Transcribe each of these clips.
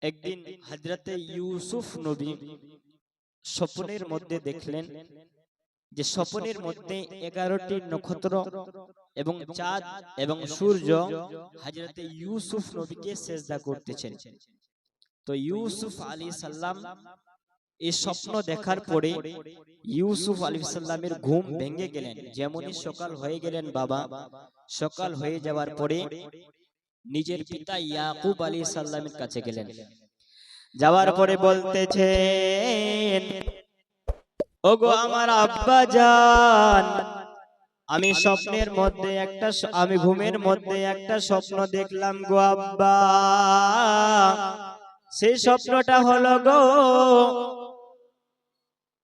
একদিন হযরতে ইউসুফ নবী স্বপ্নের মধ্যে দেখলেন যে স্বপ্নের মধ্যে 11টি নক্ষত্র এবং চাঁদ এবং সূর্য হযরতে ইউসুফ নবীকে সিজদা করতেছেন। তো ইউসুফ আলাইহিস সালাম এই স্বপ্ন দেখার পরে ইউসুফ আলাইহিস সালামের ঘুম ভেঙে গেলেন। যেমনই সকাল হয়ে গেলেন বাবা, সকাল হয়ে যাওয়ার পরে নিজের পিতা ইয়াকুব আলাইহিস সালামের কাছে গেলেন। যাওয়ার পরে বলতেছেন, ওগো আমার আব্বা জান, আমি স্বপ্নের মধ্যে আমি ঘুমের মধ্যে একটা স্বপ্ন দেখলাম গো আব্বা। সেই স্বপ্নটা হলো গো,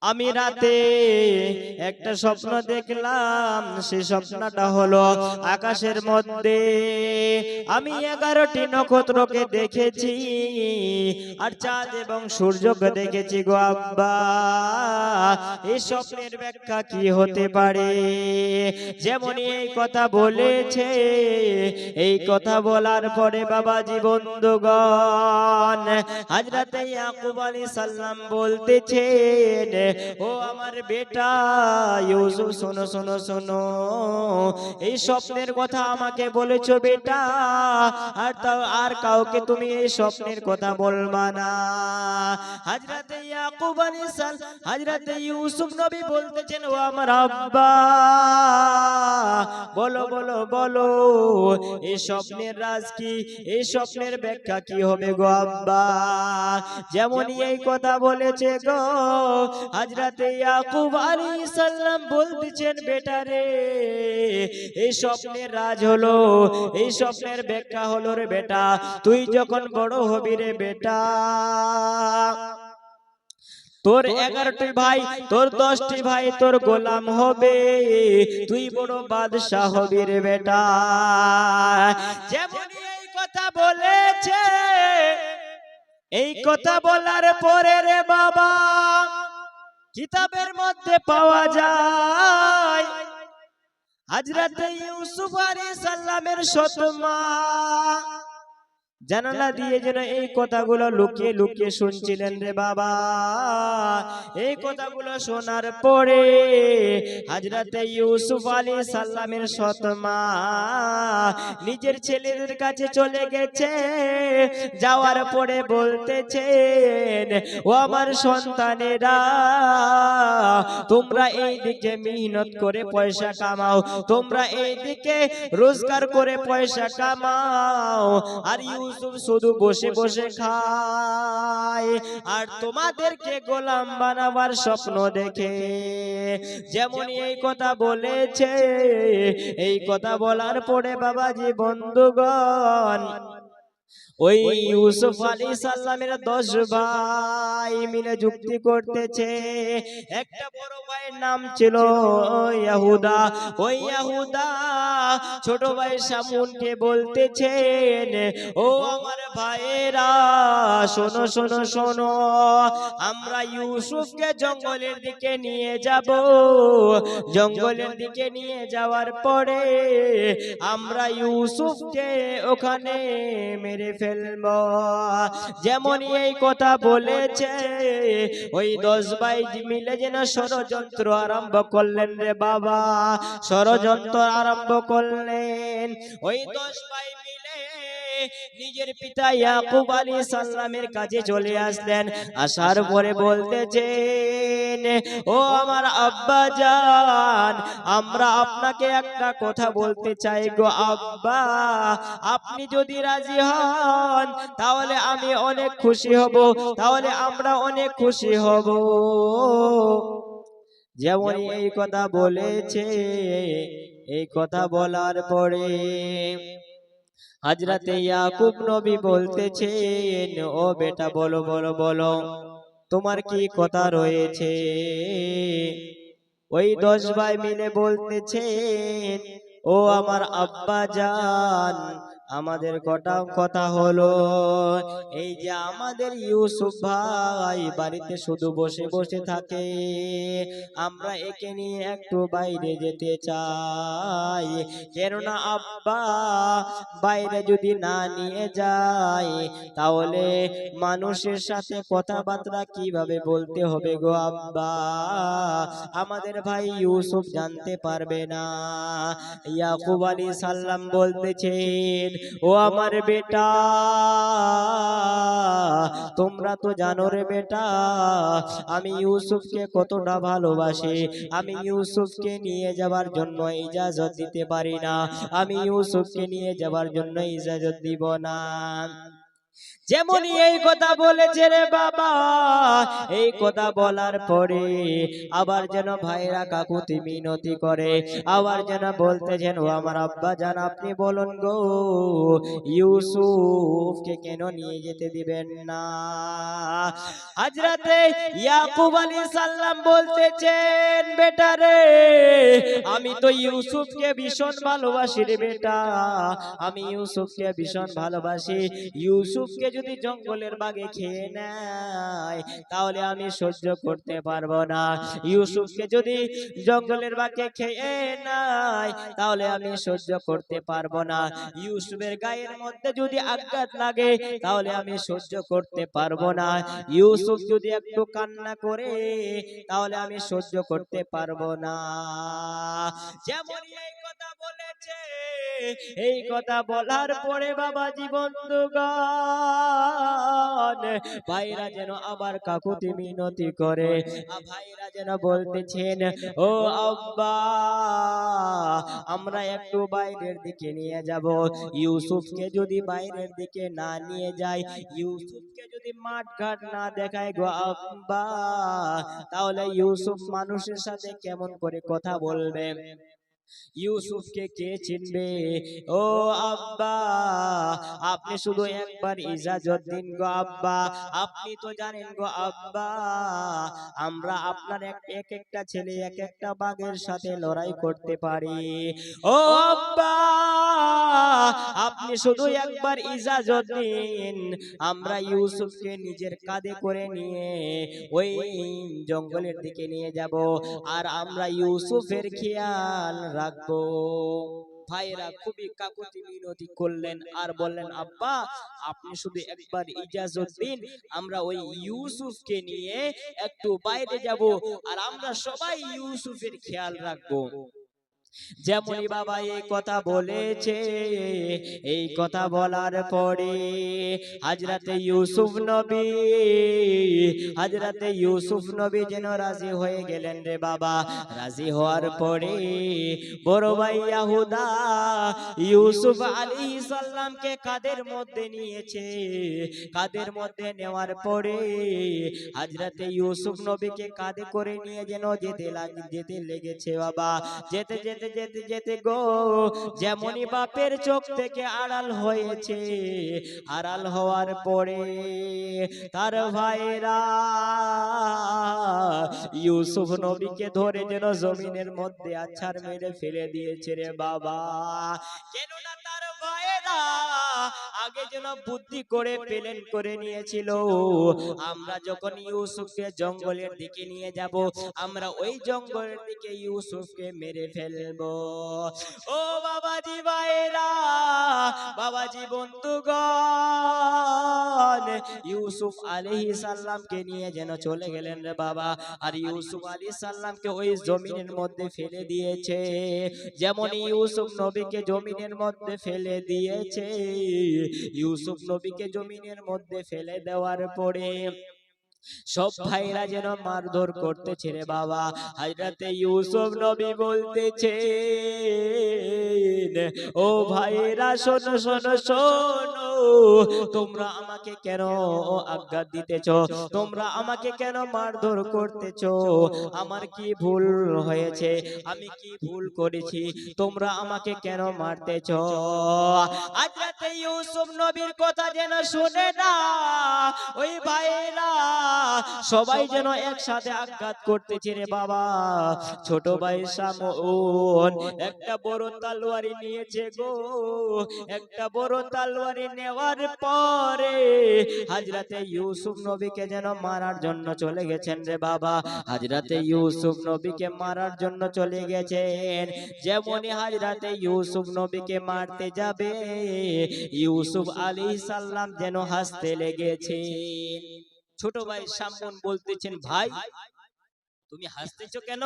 আমি রাতে একটা স্বপ্ন দেখলাম। সেই স্বপ্নটা হলো আকাশের মধ্যে আমি 11টি নক্ষত্রকে দেখেছি আর চাঁদ এবং সূর্যকে দেখেছি গো আব্বা। এই স্বপ্নের ব্যাখ্যা কি হতে পারে? যেমনই এই কথা বলেছে, এই কথা বলার পরে বাবাজি বন্ধুগণ, হযরতে ইয়াকুব আলাইহিস সালাম বলতেছেন, ও আমার বেটা ইউসুফ, শোনো শোনো শোনো, এই স্বপ্নের কথা আমাকে বলেছো বেটা, আর কাউকে তুমি এই স্বপ্নের কথা বলবা না। হযরতে ইয়াকুব আলাইহিস সালাম, হযরতে ইউসুফ নবী বলতেছেন, ও আমার আব্বা, বলো বলো বলো, এই স্বপ্নের রাজ কি, এই স্বপ্নের ব্যাখ্যা কি হবে গো আব্বা? যেমনই এই কথা বলেছে গো, হযরতে ইয়াকুব আলাইহিস সালাম বলতেছেন, বেটা রে, এই স্বপ্নের রাজ হলো, এই স্বপ্নের ব্যাখ্যা হলো রে বেটা, তুই যখন বড় হবি রে বেটা, তোর 11টি ভাই, তোর 10টি ভাই তোর গোলাম হবে, তুই বড় বাদশা হবি রে বেটা। যেমনই এই কথা বলেছে, এই কথা বলার পরে রে বাবা, কিতাবের মধ্যে পাওয়া যায় হযরতে ইউসুফ আলাইহিস সালামের সৎ মা জানালা দিয়ে যেন এই কথাগুলো লুকিয়ে লুকিয়ে শুনছিলেন রে বাবা। এই কথাগুলো শোনার পরে হযরতে ইউসুফ আলাইহিস সালামের সৎ মা নিজের ছেলেদের কাছে চলে গেছে। যাওয়ার পরে বলতেছেন, ও আমার সন্তানেরা, তোমরা এই দিকে মেহনত করে পয়সা কামাও, তোমরা এই দিকে রোজগার করে পয়সা কামাও, আর ইউসুফ শুধু বসে বসে খায় আর তোমাদেরকে গোলাম বানাবার স্বপ্ন দেখে। যেমনই এই কথা বলেছে, এই কথা বলার পরে বাবাজি বন্ধুগণ, ওই ইউসুফ আলাইহিস সালামের 10 ভাই মিলে যুক্তি করতেছে। একটা বড় ভাইয়ের নাম ছিল ইয়াহুদা। ওই ইয়াহুদা ছোট ভাই শামুনকে বলতেছেন, ও আমার ভাইয়েরা, শোনো শোনো শোনো, আমরা ইউসুফকে জঙ্গলের দিকে নিয়ে যাব। জঙ্গলের দিকে নিয়ে যাওয়ার পরে আমরা ইউসুফকে ওখানে মেরে ফেলবো। যেমনই এই কথা বলেছে, ওই 10 ভাই মিলে যেন ষড়যন্ত্র আরম্ভ করলেন রে বাবা, ষড়যন্ত্র আরম্ভ করলেন। ওই 10 ভাই মিলে নিজের পিতা ইয়াকুব আলাইহিস সালামের কাছে চলে আসলেন। আসার পরে বলতেছেন, ও আমার আব্বা জান, আমরা আপনাকে একটা কথা বলতে চাই গো আব্বা, আপনি যদি রাজি হন তাহলে আমি অনেক খুশি হব, তাহলে আমরা অনেক খুশি হব। যেমন এই কথা বলেছে, এই কথা বলার পরে হযরতে ইয়াকুব নবী বলতেছেন, ও বেটা বলো বলো বলো, তোমার কি কথা রয়েছে? ওই 10 ভাই মিলে বলতেছেন, ও আমার আব্বা জান, আমাদের কথা হলো এই যে আমাদের ইউসুফ ভাই বাড়িতে শুধু বসে বসে থাকে, আমরা একে নিয়ে একটু বাইরে যেতে চাই। কেননা আব্বা বাইরে যদি না নিয়ে যায় তাহলে মানুষের সাথে কথাবার্তা কিভাবে বলতে হবে গো আব্বা, আমাদের ভাই ইউসুফ জানতে পারবে না। ইয়াকুব আলাইহিস সালাম বলতেছেন, ও আমার বেটা, তোমরা তো জানো রে বেটা আমি ইউসুফকে কতটা ভালোবাসি। আমি ইউসুফকে নিয়ে যাবার জন্য ইজাজত দিতে পারি না, আমি ইউসুফকে নিয়ে যাবার জন্য ইজাজত দিব না। যেমনই এই কথা বলেছে রে বাবা, এই কথা বলার পরে আবার যেন ভাইরা কাকুতি মিনতি করে, আবার যেন বলতেছেন, ও আমার আব্বা জান আপনি বলুন গো ইউসুফকে কেন নিয়ে যেতে দিবেন না। হযরতে ইয়াকুব আলাইহিস সালাম বলতেছেন, বেটা রে আমি তো ইউসুফকে ভীষণ ভালোবাসি রে বেটা, আমি ইউসুফকে ভীষণ ভালোবাসি। ইউসুফকে যদি জঙ্গলের বাঘে খেয়ে নেয় তাহলে আমি সহ্য করতে পারবো না। ইউসুফকে যদি জঙ্গলের বাঘে খেয়ে নেয় তাহলে আমি সহ্য করতে পারবো না। ইউসুফের গায়ের মধ্যে যদি আঘাত লাগে তাহলে আমি সহ্য করতে পারবো না। ইউসুফ যদি একটু কান্না করে তাহলে আমি সহ্য করতে পারবো না। যেমন এই কথা বলেছে, এই কথা বলার পরে বাবাজি বন্ধুগণ ভাইরা যেন আবার কাকুতি মিনতি করে, ভাইরা যেন বলতেছেন, ও আব্বা আমরা একটু বাইরের দিকে নিয়ে যাব। ইউসুফকে যদি বাইরের দিকে না নিয়ে যাই, ইউসুফকে যদি মাঠ ঘাট না দেখায় গো আব্বা, তাহলে ইউসুফ মানুষের সাথে কেমন করে কথা বলবে, ইউসুফকে কে চিনবে। ও আব্বা আপনি শুধু একবার ইজাজত দিন গো আব্বা, আপনি তো জানেন গো আব্বা আমরা আপনার এক একটা ছেলে এক একটা বাঘের সাথে লড়াই করতে পারি। ও আব্বা আপনি শুধু একবার ইজাজত দিন, আমরা ইউসুফকে নিজের কাঁধে করে নিয়ে ওই জঙ্গলের দিকে নিয়ে যাব, আর আমরা ইউসুফের খেয়াল রাখবো। ভাইরা খুবই কাকুতি মিনতি করলেন আর বললেন, আব্বা আপনি শুধু একবার ইজাজত দিন, আমরা ওই ইউসুফকে নিয়ে একটু বাইরে যাব আর আমরা সবাই ইউসুফের খেয়াল রাখবো। যেমনই বাবা এই কথা বলেছে, এই কথা বলার পরে হযরতে ইউসুফ নবী, হযরতে ইউসুফ নবী যেন রাজি হয়ে গেলেন রে বাবা। রাজি হওয়ার পরে বড় ভাই ইয়াহুদা ইউসুফ আলাইহিস সালামকে কাঁধের মধ্যে নিয়েছে। কাঁধের মধ্যে নেওয়ার পরে হযরতে ইউসুফ নবীকে কাঁধে করে নিয়ে যেন যেতে লেগেছে বাবা। যেতে যেতে যেতে যেতে গো যেমনই বাপের চোখ থেকে আড়াল হয়েছে, আড়াল হওয়ার পরে তার ভাইরা ইউসুফ নবীকে ধরে যেন জমিনের মধ্যে আছাড় মেরে ফেলে দিয়েছে রে বাবা। কেননা তার ভাইরা আগে যেন বুদ্ধি করে প্ল্যান করে নিয়েছিল, আমরা যখন ইউসুফকে জঙ্গলের দিকে নিয়ে যাব, আমরা ওই জঙ্গলের দিকে ইউসুফকে মেরে ফেলবো। ও বাবাজি ভাইরা, বাবাজি বন্ধুগণ, ইউসুফ আলাইহিস সালামকে নিয়ে যেন চলে গেলেন রে বাবা। আর ইউসুফ আলাইহিস সালামকে ওই জমিনের মধ্যে ফেলে দিয়েছে। যেমন ইউসুফ নবীকে জমিনের মধ্যে ফেলে দিয়েছে, ইউসুফ নবীকে জমিনের মধ্যে ফেলে দেওয়ার পরে সব ভাইরা যেন মারধর করতেছে রে বাবা। হযরতে ইউসুফ নবী বলতেছে, ও ভাইরা শোনো শোনো শোনো, তোমরা আমাকে কেন আজ্ঞা দিতেছো, তোমরা আমাকে কেন মারধর করতেছো, আমার কি ভুল হয়েছে, আমি কি ভুল করেছি, তোমরা আমাকে কেন মারতেছো। হযরতে ইউসুফ নবীর কথা যেন শুনে না ওই ভাইরা সবাই যেন একসাথে আঘাত করতেছে রে বাবা। ছোট ভাই শামউন একটা বড় তলোয়ারি নিয়েছে গো। একটা বড় তলোয়ারি নেওয়ার পরে হযরতে ইউসুফ নবীকে যেন মারার জন্য চলে গেছেন রে বাবা। হযরতে ইউসুফ নবীকে মারার জন্য চলে গেছেন। যেমনই হযরতে ইউসুফ নবীকে মারতে যাবে, ইউসুফ আলাইহিস সালাম যেন হাসতে লেগেছেন। ছোট ভাই শামউন বলতেছেন, ভাই তুমি হাসতেছো কেন?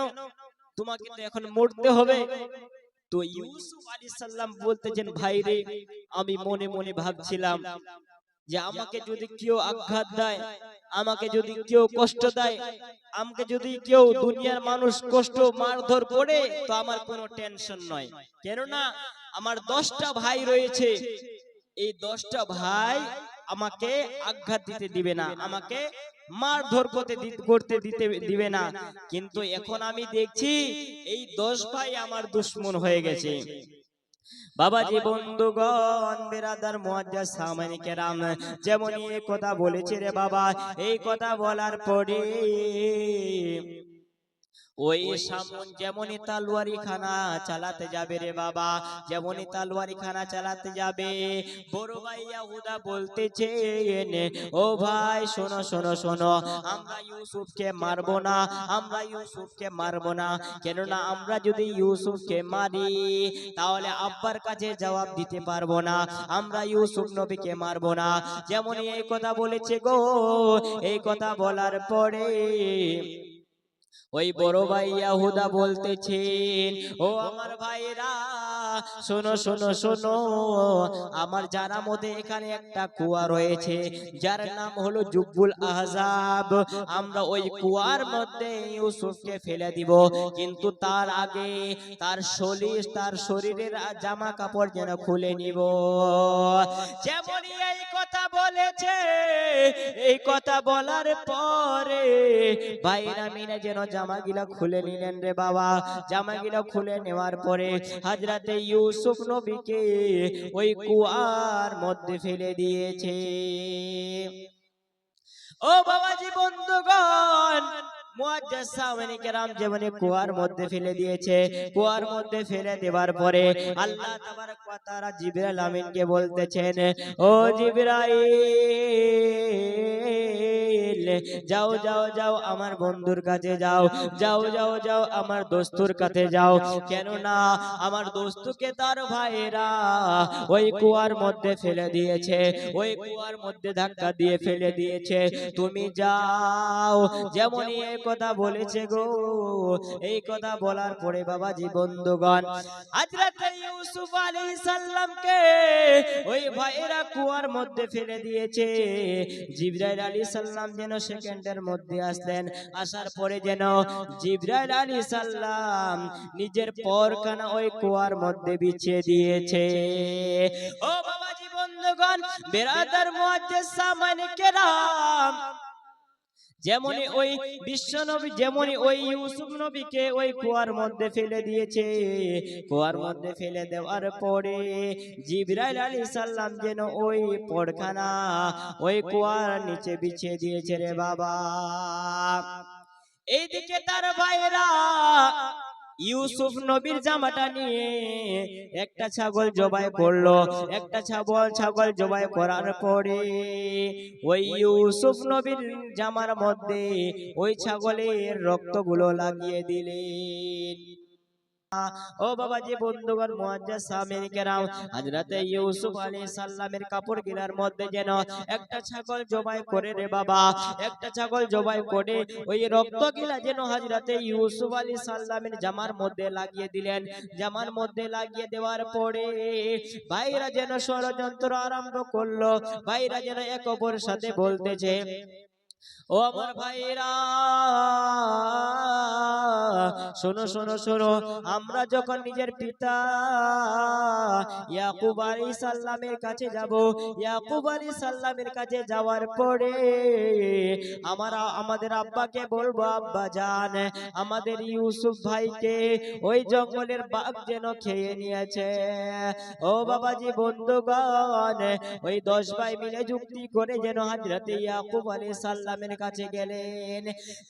তোমাকে তো এখন মরতে হবে। তো ইউসুফ আলাইহিস সালাম বলতেছেন, ভাই রে, আমি মনে মনে ভাবছিলাম যে আমাকে যদি কেউ আঘাত দেয়, আমাকে যদি কেউ কষ্ট দেয়, আমাকে যদি কেউ দুনিয়ার মানুষ কষ্ট মারধর করে, তো আমার কোনো টেনশন নয়। কেননা আমার 10টা ভাই রয়েছে। এই 10টা ভাই আমাকে আঘাত দিতে দিবে না, আমাকে মারধর করতে দিতে দিবে না। কিন্তু এখন আমি দেখছি এই 10 ভাই আমার দুশমন হয়ে গেছে। বাবাজি, বন্ধুগণ, বেরাদার মুআজ্জাজ সামাইন কেরাম, যেমনই এই কথা বলেছে রে বাবা, এই কথা বলার পরে ওই শামউন যেমনই তলোয়ারি খানা চালাতে যাবে রে বাবা, যেমনই তলোয়ারি খানা চালাতে যাবে, বড় ভাই ইয়াহুদা বলতেছেন, ও ভাই শোনো শোনো শোনো, আমরা ইউসুফকে মারবো না, আমরা ইউসুফকে মারবো না। কেননা আমরা যদি ইউসুফকে মারি তাহলে আব্বার কাছে জবাব দিতে পারবো না, আমরা ইউসুফ নবীকে মারবো না। যেমনই এই কথা বলেছে গো, এই কথা বলার পরে ওই বড় ভাই ইয়াহুদা বলতেছেন, ও আমার ভাইরা শোনো শোনো শোনো, আমার জানার মধ্যে এখানে একটা কুয়া রয়েছে যার নাম হলো জুব্বুল আহজাব। আমরা ওই কুয়ার মধ্যে ইউসুফকে ফেলে দিব, কিন্তু তার আগে তার শরীরের জামা কাপড় যেন খুলে নিব। যেমনই এই কথা বলেছে, এই কথা বলার পরে ভাইরা মিলে যেন জামাগুলা খুলে নিলেন রে বাবা। জামাগুলা খুলে নেওয়ার পরে হযরতে ইউসুফ নবীকে ওই কুয়ার মধ্যে ফেলে দিয়েছে। ও বাবাজি, বন্ধুগণ, মুআজ্জাজ সামিন কেরাম, যেমনি কুয়ার মধ্যে ফেলে দিয়েছে, কুয়ার মধ্যে ফেলে দেওয়ার পরে আল্লাহ তাবারক ওয়া তাআলা জিবরাইল আমিনকে বলতেছেন, ও জিবরাইল, যাও যাও যাও আমার বন্ধুর কাছে যাও, যাও যাও যাও আমার দোস্তুর কাছে যাও। কেননা আমার দোস্তুকে তার ভাইরা ওই কুয়ার মধ্যে ফেলে দিয়েছে, ওই কুয়ার মধ্যে ধাক্কা দিয়ে ফেলে দিয়েছে, তুমি যাও। যেমনই এই কথা বলেছে গো, এই কথা বলার পরে বাবাজি, বন্ধুগণ, হযরত ইউসুফ আলাইহিস সালামকে ওই ভাইরা কুয়ার মধ্যে ফেলে দিয়েছে। জিবরাইল আলাইহিস সালাম যেন সেকেন্ডের মধ্যে আসলেন, আসার পরে যেন জিবরাইল আলাইহিস সালাম নিজের পরখানা ওই কুয়ার মধ্যে বিছিয়ে দিয়েছে। ও বাবাজি, বন্ধুগণ, বেরাদার মুআজ্জাজ সামাইন কেরাম, যেমনই ওই বিশ্ব নবী, যেমনই ওই ইউসুফ নবীকে ওই কুয়ার মধ্যে ফেলে দিয়েছে, কুয়ার মধ্যে ফেলে দেওয়ার পরে জিবরাইল আলাইহিস সালাম যেন ওই পরখানা ওই কুয়ার নিচে বিছিয়ে দিয়েছে রে বাবা। এইদিকে তার ভাইরা ইউসুফ নবীর জামাটা নিয়ে একটা ছাগল জবাই করলো। একটা ছাগল জবাই করার পরে ওই ইউসুফ নবীর জামার মধ্যে ওই ছাগলের রক্তগুলো লাগিয়ে দিলেন। ও বাবাজি, বন্ধুগণ, মুআজ্জাজ সামিন কেরাম, হযরতে ইউসুফ আলাইহিস সালামের কাপড় গিলার মধ্যে যেন একটা ছাগল জবাই করে রে বাবা, একটা ছাগল জবাই করে ওই রক্ত গিলা যেন হযরতে ইউসুফ আলাইহিস সালামের জামার মধ্যে লাগিয়ে দিলেন। জামার মধ্যে লাগিয়ে দেওয়ার পরে ভাইরা যেন ষড়যন্ত্র আরম্ভ করলো। ভাইরা যেন এক অপরের সাথে বলতেছে, ও আমার ভাইরা শোনো শোনো শোনো, আমরা যখন নিজের পিতা ইয়াকুব আলাইহিস সালামের কাছে যাব, ইয়াকুব আলাইহিস সালামের কাছে যাওয়ার পরে আমাদের আব্বাকে বলবো, আব্বা জান, আমাদের ইউসুফ ভাইকে ওই জঙ্গলের বাঘ যেন খেয়ে নিয়েছে। ও বাবাজি, বন্ধুগণ, ওই 10 ভাই মিলে যুক্তি করে যেন হযরতে ইয়াকুব আলাইহিস সালাম সাল্লামের কাছে গেলেন,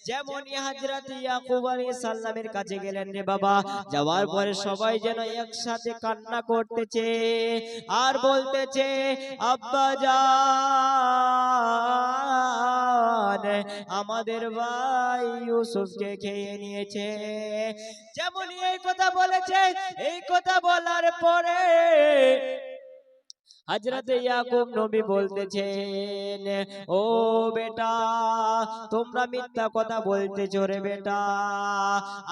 যেমনই হযরত ইয়াকুব আলাইহিস সালামের কাছে গেলেন রে বাবা, যাওয়ার পরে সবাই যেন একসাথে কান্না করতেছে আর বলতেছে, আব্বা জান, আমাদের ভাই ইউসুফকে খেয়ে নিয়েছে। যেমনই এই কথা বলেছে, এই কথা বলার পরে হযরত ইয়াকুব নবী বলতেছেন, ও বেটা, তোমরা মিথ্যা কথা বলতেছো রে বেটা।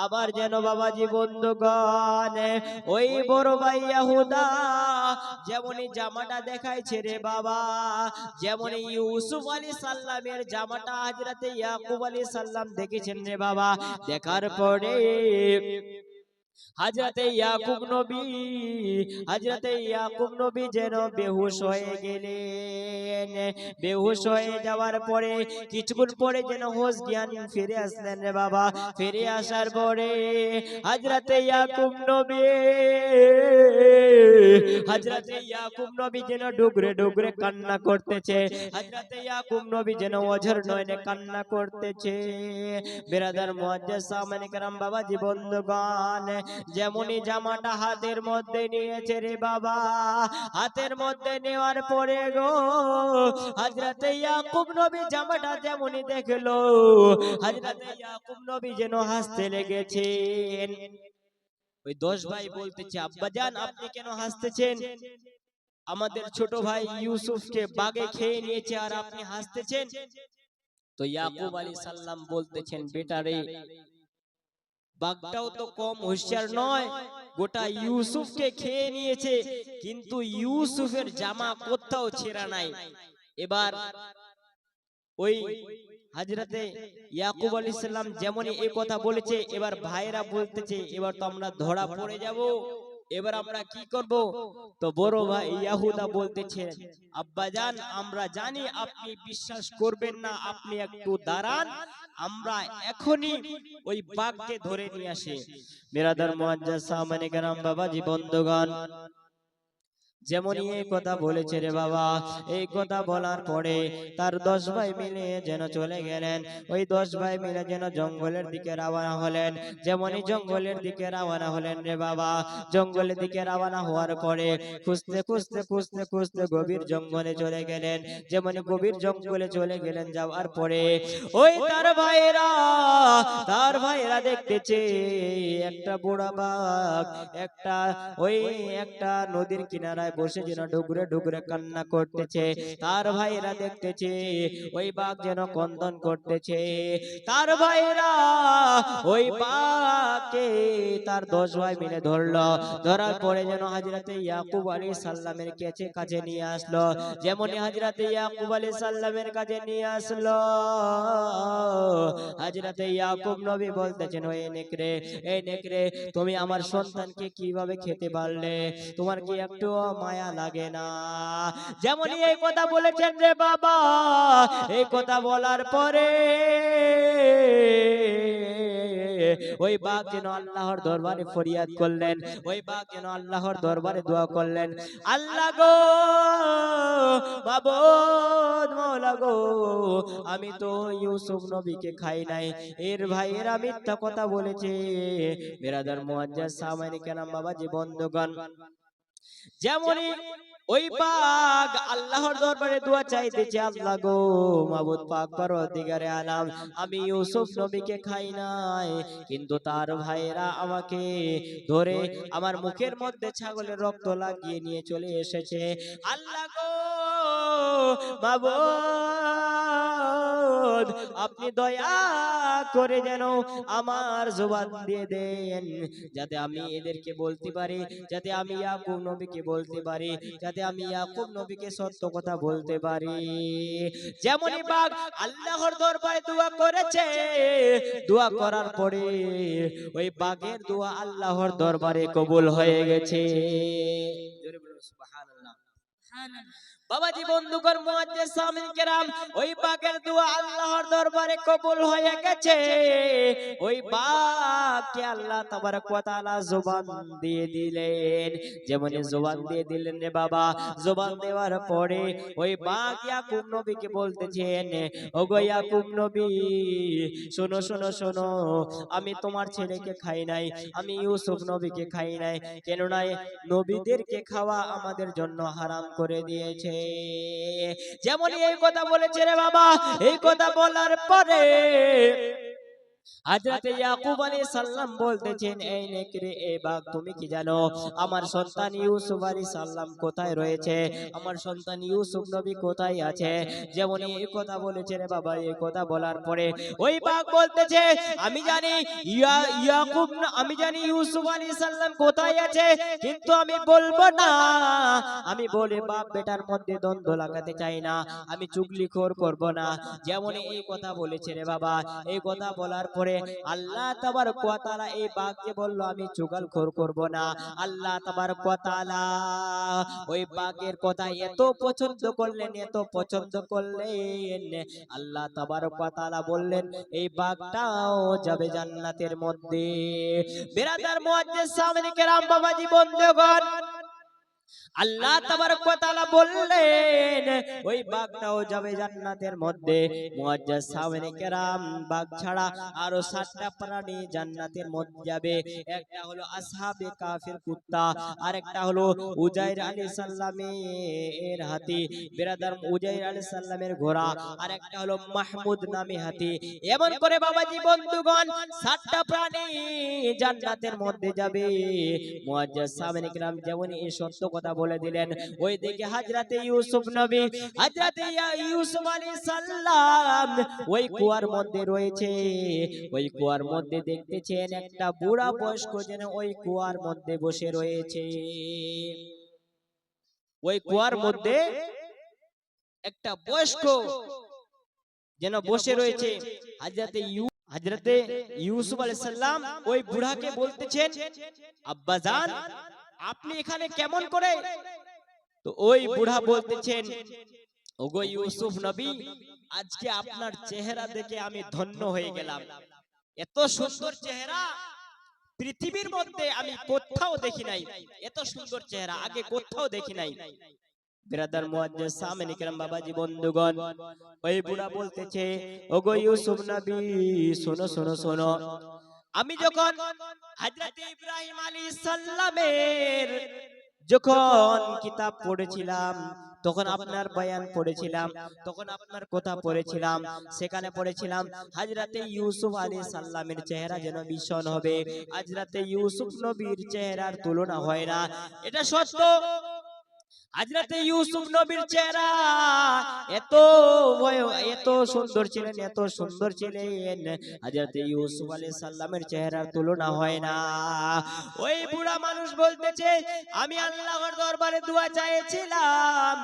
আবার যেন বাবাজি বন্ধুগণ, ওই বড় ভাই ইয়াহুদা যেমনই জামাটা দেখাইছে রে বাবা, যেমন ইউসুফ আলাইহিস সালামের জামাটা হযরত ইয়াকুব আলাইহিস সালাম দেখেছেন রে বাবা, দেখার পরে হযরতে ইয়াকুব নবী যেন বেহুশ হয়ে গেলেন। বেহুশ হয়ে যাওয়ার পরে কিছুক্ষণ পরে যেন হোশ জ্ঞান ফিরে আসলেন রে বাবা। ফিরে আসার পরে হযরতে ইয়াকুব নবী যেন ডুগরে ডুগরে কান্না করতেছে। হযরতে ইয়াকুব নবী যেন অঝর নয়নে কান্না করতেছে। বিরাদার মুআজ্জাজ সামানে کرام বাবাজি বন্ধুগণ, যেমনই জামাটা হাতের মধ্যে নিয়েছে রে বাবা, হাতের মধ্যে নেওয়ার পরে গো হযরতে ইয়াকুব নবী জামাটা যেমনই দেখলো, হযরতে ইয়াকুব নবী যেন হাসতে লেগেছেন। ওই 10 ভাই বলতেছে, আব্বাজান আপনি কেন হাসতেছেন? আমাদের ছোট ভাই ইউসুফকে বাগে খেয়ে নিয়েছে আর আপনি হাসতেছেন। তো ইয়াকুব আলাইহিস সালাম বলতেছেন, বেটা রে, বাঘটাও তো কম হুঁশিয়ার নয়, গোটা ইউসুফকে খেয়ে নিয়েছে, কিন্তু ইউসুফের জামা কোথাও ছেঁড়া নাই। এবার ওই হযরতে ইয়াকুব আলাইহিস সালাম যেমনই এই কথা বলেছে, এবার ভাইরা বলতেছে, এবার তো আমরা ধরা পড়ে যাব, এবার আমরা কি করব? তো বড় ভাই ইয়াহুদা বলতেছে, আব্বাজান আমরা জানি আপনি বিশ্বাস করবেন না, আপনি একটু দাঁড়ান, আমরা এখনি ওই বাঘকে ধরে নিয়ে আসি। বিরাদার মুআজ্জাজ সামানে کرام বাবাজি বন্ধুগণ, যেমনই এই কথা বলেছে রে বাবা, এই কথা বলার পরে তার 10 ভাই মিলে যেন চলে গেলেন। ওই 10 ভাই মিলে যেন জঙ্গলের দিকে রওনা হলেন। যেমনই জঙ্গলের দিকে রওনা হলেন রে বাবা, জঙ্গলের দিকে রওনা হওয়ার পরে খুঁজতে খুঁজতে খুঁজতে খুঁজতে গভীর জঙ্গলে চলে গেলেন। যেমনই গভীর জঙ্গলে চলে গেলেন, যাওয়ার পরে ওই তার ভাইরা দেখতেছে একটা বুড়া বাঘ একটা নদীর কিনারায় বসে যেন ডুগরে ডুগরে কান্না করতেছে। তার ভাইরা দেখতেছে ওই বাঘ যেন ক্রন্দন করতেছে। তার ভাইরা ওই বাঘকে তার 10 ভাই মিলে ধরলো। ধরার পরে যেন হযরতে ইয়াকুব আলাইহিস সালামের কাছে নিয়ে আসলো। যেমনই হযরতে ইয়াকুব আলাইহিস সালামের কাছে নিয়ে আসলো, হযরতে ইয়াকুব নবী বলতেছেন, ওই নেকড়ে, তুমি আমার সন্তানকে কিভাবে খেতে পারলে? তোমার কি একটু মায়া লাগে না? যেমনই এই কথা বলেছেন রে বাবা, এই কথা বলার পরে ওই বাঘ যেন আল্লাহর দরবারে ফরিয়াদ করলেন। ওই বাঘ যেন আল্লাহর দরবারে দোয়া করলেন, আল্লাহ গো, মাবুদ মওলা গো, আমি তো ইউসুফ নবীকে খাই নাই, এর ভাইয়েরা মিথ্যা কথা বলেছে। বিরাদার মুআজ্জাজ সামানে کرام বাবাজি বন্ধুগণ, যেমনই ওই বাঘ আল্লাহর দরবারে দোয়া চাইতেছে, আল্লাহ গো, মাবুদ পাক পরওয়ারদিগারে আলাম, আমি ইউসুফ নবীকে খাই নাই, কিন্তু তার ভাইরা আমাকে ধরে আমার মুখের মধ্যে ছাগলের রক্ত লাগিয়ে নিয়ে চলে এসেছে। আল্লাহ গো, মাবুদ আপনি দয়া করে যেন আমার জবান দিয়ে দেন, যাতে আমি এদেরকে বলতে পারি, যাতে আমি ইয়াকুব নবীকে বলতে পারি, যাতে আমি ইয়াকুব নবীকে সত্য কথা বলতে পারি। যেমনই বাঘ আল্লাহর দরবারে দোয়া করেছে, দোয়া করার পরে ওই বাঘের দোয়া আল্লাহর দরবারে কবুল হয়ে গেছে। জোরে বলুন সুবহানাল্লাহ। বাবাজি বন্ধুগণ মুআজ্জিজ সামিন কেরাম, ওই বাঘের দোয়া আল্লাহর দরবারে কবুল হয়ে গেছে। ওই বাঘকে আল্লাহ তাবারক ওয়া তাআলা জবান দিয়ে দিলেন। যেমন জবান দিয়ে দিলেন রে বাবা, জবান দেওয়ার পরে ওই বাঘ ইয়াকুব নবীকে বলতেছেন, ওগো ইয়াকুব নবী, শোনো শোনো শোনো, আমি তোমার ছেলেকে খাই নাই, আমি ইউসুফ নবীকে খাই নাই, কেননা নবীদেরকে খাওয়া আমাদের জন্য হারাম করে দিয়েছে। যেমন এই কথা বলেছে রে বাবা, এই কথা বলার পরে হযরতে ইয়াকুব আলাইহিস সালাম বলতেছেন, এই নেকড়ে, এই বাঘ, তুমি কি জানো আমার সন্তান ইউসুফ আলাইহিস সালাম কোথায় রয়েছে, আমার সন্তান ইউসুফ নবী কোথায় আছে? যেমন এই কথা বলেছে রে বাবা, এই কথা বলার পরে ওই বাঘ বলতেছে, আমি জানি ইয়াকুব, আমি জানি ইউসুফ আলাইহিস সালাম কোথায় আছে, কিন্তু আমি বলবো না। আমি বলে বাপ বেটার মধ্যে দ্বন্দ্ব লাগাতে চাই না, আমি চুগলিখোর করব না। যেমন এই কথা বলেছে রে বাবা, এই কথা বলার পরে আল্লাহ তাবারক ওয়া তাআলা এই বাঘকে বলল, আমি চুগলখোর করব না। আল্লাহ তাবারক ওয়া তাআলা ওই বাঘের কথা এত পছন্দ করলেন, এত পছন্দ করলেন, আল্লাহ তাবারক ওয়া তাআলা বললেন এই বাঘটাও যাবে জান্নাতের মধ্যে। বিরাদার মুআজ্জিজ সামিন কেরাম, বাবাজি বন্ধুগণ, আল্লাহ তাবারক ওয়া তাআলা বললেন ওই বাঘটাও যাবে জান্নাতের মধ্যে। মুআজ্জিজ সামিনে কেরাম, বাঘ ছাড়া আরো 7টা প্রাণী জান্নাতের মধ্যে যাবে। একটা হলো আসহাবে কাফির কুত্তা, আরেকটা হলো উজাইর আলাইহিস সালামের হাতি, বিরাদার উজাইর আলাইহিস সালামের ঘোড়া, আরেকটা হলো মাহমুদ নামী হাতি। এমন করে বাবাজি বন্ধুগণ 7টা প্রাণী জান্নাতের মধ্যে যাবে। মুআজ্জিজ সামিনে কেরাম যেমন এই সত্য কথা বলে দিলেন, ওই দিকে হযরতে ইউসুফ নবী, হযরতে ইউসুফ আলাইহিস সালাম ওই কুয়ার মধ্যে রয়েছে। ওই কুয়ার মধ্যে দেখতেছেন একটা বুড়া বয়স্ক যেন ওই কুয়ার মধ্যে বসে রয়েছে। ওই কুয়ার মধ্যে একটা বয়স্ক যেন বসে রয়েছে। হযরতে ইউসুফ আলাইহিস সালাম ওই বুড়াকে বলতেছেন, আব্বাজান, আপনি এখানে কেমন করে? তো ওই বুড়া বলতেছেন, ওগো ইউসুফ নবী, আজকে আপনার চেহারা দেখে আমি ধন্য হয়ে গেলাম। এত সুন্দর চেহারা পৃথিবীর মধ্যে আমি কোথাও দেখি নাই, এত সুন্দর চেহারা আগে কোথাও দেখি নাই। বিরাদার মুআজ্জিজ সামিনে কেরাম, বাবাজি বন্ধুগণ, ওই বুড়া বলতেছে, ওগো ইউসুফ নবী, শোনো শোনো শোনো, আমি যখন হযরতে ইব্রাহিম আলাইহিস সালামের যখন কিতাব পড়েছিলাম, তখন আপনার বয়ান পড়েছিলাম, তখন আপনার কথা পড়েছিলাম, সেখানে পড়েছিলাম হযরতে ইউসুফ আলাইহিস সালামের চেহারা যেন ভীষণ হবে, হযরতে ইউসুফ নবীর চেহারার তুলনা হয় না। এটা সত্য, হযরতে ইউসুফ নবীর চেহারা এত সুন্দর ছিলেন, এত সুন্দর ছিলেন, হযরতে ইউসুফ আলাইহিস সালামের চেহারার তুলনা হয় না। ওই বুড়া মানুষ বলতেছে, আমি আল্লাহর দরবারে দোয়া চাইছিলাম,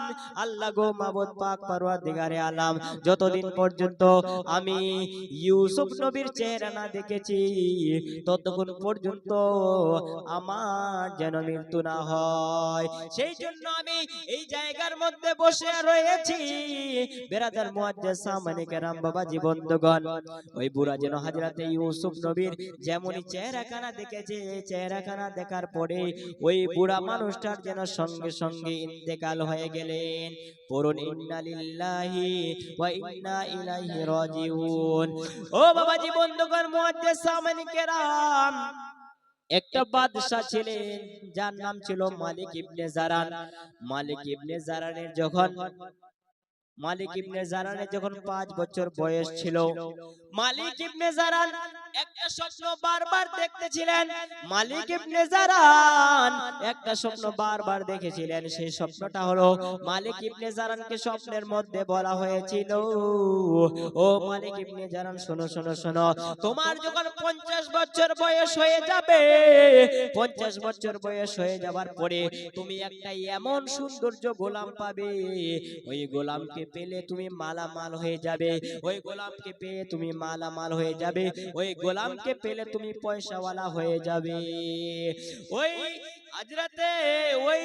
আল্লাহ গো মাবুদ পাক পরওয়ারদিগারে আলাম, যতদিন পর্যন্ত আমি ইউসুফ নবীর চেহারা না দেখেছি ততক্ষণ পর্যন্ত আমার যেন মৃত্যু না হয়, সেই জন্য আমি এই জায়গার মধ্যে বসে রয়েছি। বিরাদার মুআজ্জিজ সামিনে কেরাম, বাবাজি বন্ধুগণ, ওই বুড়া যেন হযরতে ইউসুফ নবীর যেমনই চেহারাখানা দেখেছে, চেহারাখানা দেখার পরে ওই বুড়া মানুষটার যেন সঙ্গে সঙ্গে ইন্তেকাল হয়ে গেলেন। পড়ুন ইন্না লিল্লাহি ওয়া ইন্না ইলাইহি রাজিউন। ও বাবাজি বন্ধুগণ, মুআজ্জিজ সামিনে কেরাম, একটা বাদশা ছিলেন যার নাম ছিল মালিক ইবনে জারান। মালিক ইবনে জারানের যখন 5 বছর বয়স ছিল, মালিক ইবনে জারান একটা স্বপ্ন বারবার দেখতেছিলেন। মালিক ইবনে জারান একটা স্বপ্ন বারবার দেখেছিলেন। সেই স্বপ্নটা হলো, মালিক ইবনে জারানকে স্বপ্নের মধ্যে বলা হয়েছিল, ও মালিক ইবনে জারান, শোনো শোনো শোনো, তোমার যখন 50 বছর বয়স হয়ে যাবে, 50 বছর বয়স হয়ে যাবার পরে তুমি একটা এমন সৌন্দর্য গোলাম পাবে, ওই গোলামকে পেলে তুমি মালামাল হয়ে যাবে, ওই গোলামকে পেয়ে তুমি মালামাল হয়ে যাবে, ওই গোলামকে পেলে তুমি পয়সাওয়ালা হয়ে যাবে। ওই হযরতে ওই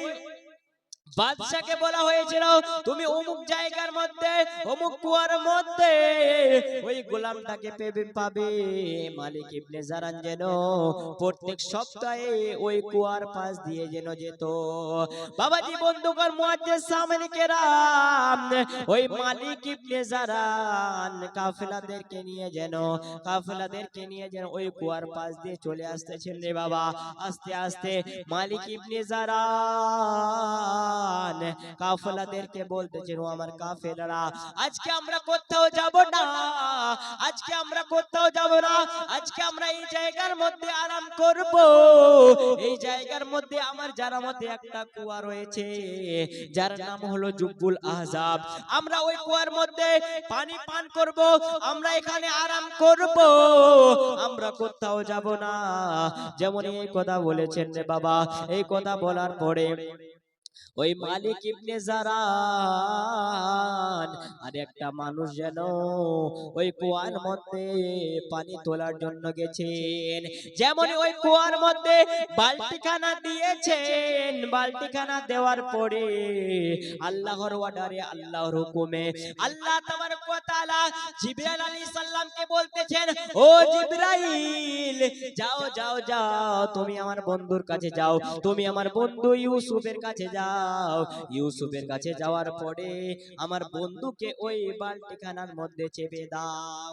বাদশাকে বলা হয়েছিল তুমি অমুক জায়গার মধ্যে অমুক কুয়ার মধ্যে ওই গোলামটাকে পাবে। মালিক ইবনে জারান যেন প্রত্যেক সপ্তাহে ওই কুয়ার পাশ দিয়ে যেন যেত। বাবাজি বন্ধুগণ মুআজ্জিজ সামনে কেরাম, ওই মালিক ইবনে জারান কাফেলাদেরকে নিয়ে যেন ওই কুয়ার পাশ দিয়ে চলে আসতেছেন রে বাবা। আস্তে আস্তে মালিক ইবনে জারান কাফেলাদেরকে বলতেছেন, ও আমার কাফেলারা, আজকে আমরা কোথাও যাব না, আজকে আমরা কোথাও যাব না, আজকে আমরা এই জায়গার মধ্যে আরাম করব। এই জায়গার মধ্যে আমার জানার মধ্যে একটা কুয়া রয়েছে যার নাম হলো জুব্বুল আহজাব। আমরা ওই কুয়ার মধ্যে পানি পান করব, আমরা এখানে আরাম করব, আমরা কোথাও যাব না। যেমন এই কথা বলেছেন রে বাবা। এই কথা বলার পরে ওই মালিক ইবনে জারান আর একটা মানুষ যেন ওই কুয়ার মধ্যে পানি তোলার জন্য গেছেন। যেমন ওই কুয়ার মধ্যে বালতিখানা দিয়েছেন, বালতিখানা দেওয়ার পরে আল্লাহর অর্ডারে, আল্লাহর হুকুমে আল্লাহ তাবারক ওয়া তাআলা জিবরাইল আলাইহিস সালামকে বলতেছেন, ও জিবরাইল, যাও যাও যাও, তুমি আমার বন্ধুর কাছে যাও, তুমি আমার বন্ধু ইউসুফের কাছে যাও। ইউসুফের কাছে যাওয়ার পরে আমার বন্ধুকে ওই বালতিখানার মধ্যে চেপে দাও।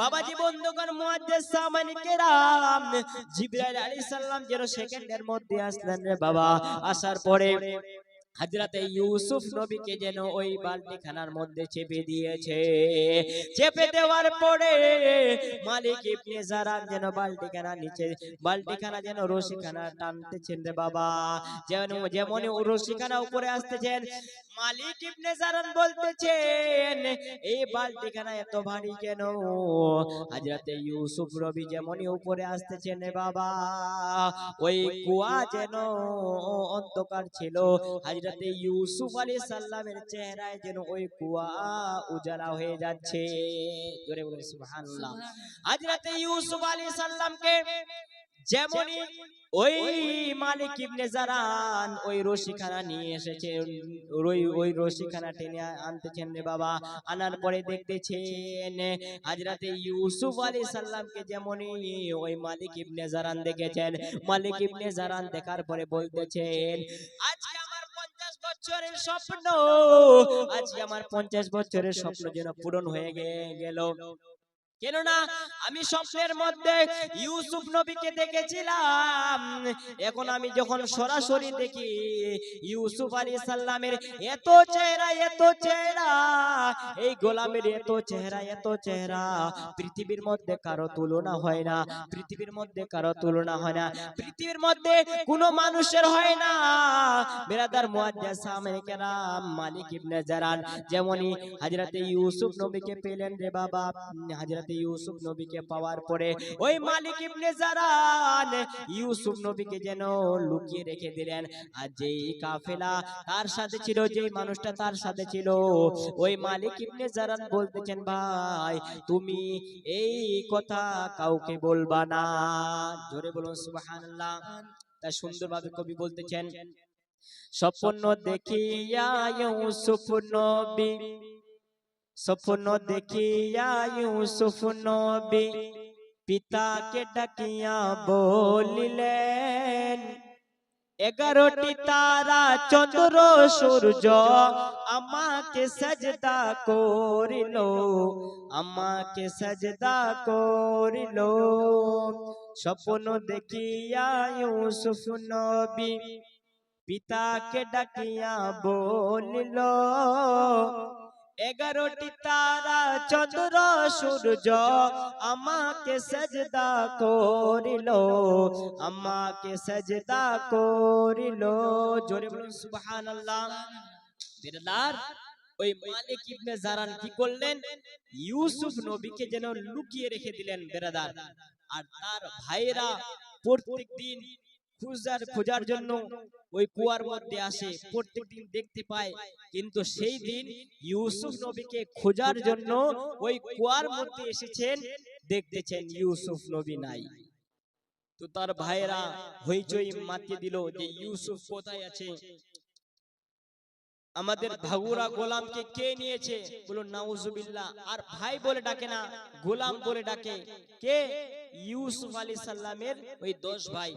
বাবাজি বন্ধুগণ মুআজ্জিজ সামানি কেরাম, জিবরাইল আলাইহিস সালাম যেন সেকেন্ডের মধ্যে আসলেন রে বাবা। আসার পরে হযরতে ইউসুফ নবীকে যেন ওই বালতিখানার মধ্যে চেপে দিয়েছে। চেপে দেওয়ার পরে মালিক ইবনে জারান যেন বালতিখানা যেন রশিখানা টানতেছেন রে বাবা। যেমন রশিখানা উপরে আসতেছেন, মালিক ইবনে জারান বলতেছেন, এই বালতিখানা এত ভারী কেন? হযরতে ইউসুফ নবী যেমনই উপরে আসতেছেন রে বাবা, ওই কুয়া যেন অন্ধকার ছিল। হযরতে ইউসুফ আলাইহিস সালামের চেহারায় যেন ওই কুয়া উজালা হয়ে যাচ্ছে। জোরে বলুন সুবহানাল্লাহ। হযরতে ইউসুফ আলাইহিস সালামকে যেমনই ওই মালিক ইবনে জারান ওই রশিখানা নিয়ে এসেছেন, ওই রশিখানা টেনে আনতেছেন রে বাবা। আনার পরে দেখতেছেন হযরতে ইউসুফ আলাইহিস সালামকে যেমনই ওই মালিক ইবনে জারান দেখেছেন, মালিক ইবনে জারান দেখার পরে বলতেছেন, আজকে আমার 50 বছরের স্বপ্ন, আজকে আমার 50 বছরের স্বপ্ন যেন পূরণ হয়ে গেল। কেননা আমি স্বপ্নের মধ্যে ইউসুফ নবীকে দেখেছিলাম, এখন আমি যখন সরাসরি দেখি ইউসুফ আলাইহিস সালামের এত চেহারা, এই গোলামের এত চেহারা, পৃথিবীর মধ্যে কারো তুলনা হয় না, পৃথিবীর মধ্যে কারো তুলনা হয় না, পৃথিবীর মধ্যে কোনো মানুষের হয় না। বেরাদার মুআজ্জিজ সামনে কেরাম, মালিক ইবনে জারান যেমনই হযরতে ইউসুফ নবীকে পেলেন রে বাবা, হযরতে ইউসুফ নবীকে পাওয়ার পরে ওই মালিক ইবনে জারান ইউসুফ নবীকে যেন লুকিয়ে রেখে দিলেন। আর যেই কাফেলা তার সাথে ছিল, যেই মানুষটা তার সাথে ছিল, ওই মালিক ইবনে জারান বলতেছেন, ভাই তুমি এই কথা কাউকে বলবা না। জোরে বলুন সুবহানাল্লাহ। তা সুন্দরভাবে কবি বলতেছেন, স্বপ্ন দেখিয়া ইউসুফ নবী, স্বপ্ন দেখিয়া ইউসুফ নবী পিতাকে ডাকিয়া বলিলেন, 11টি তারা চন্দ্র সূর্য আমাকে সাজদা করিল, আমাকে সাজদা করিল। স্বপ্ন দেখিয়া ইউসুফ নবী পিতাকে ডাকিয়া বলিল, 11টি তারা চন্দ্র সূর্য আমাকে সাজদা করিল, আমাকে সাজদা করিল। জোরে বলুন সুবহানাল্লাহ। বিরদার ওই মালিক ইবনে জারান কি করলেন? ইউসুফ নবীকে যেন লুকিয়ে রেখে দিলেন বিরদার। আর তার ভাইরা প্রত্যেকদিন খোঁজার জন্য ওই কুয়ার মধ্যে আসে, প্রত্যেকদিন দেখতে পায়, কিন্তু সেই দিন ইউসুফ নবীকে খোঁজার জন্য ওই কুয়ার মধ্যে এসেছেন, দেখতেছেন ইউসুফ নবী নাই। তো তার ভাইরা হইচই মাতিয়ে দিল যে ইউসুফ কোথায় আছে, আমাদের ভাগুরা গোলামকে কে নিয়েছে? বলো নাউজুবিল্লাহ। আর ভাই বলে ডাকে না, গোলাম বলে ডাকে। কে? ইউসুফ আলাইহিস সালামের ওই 10 ভাই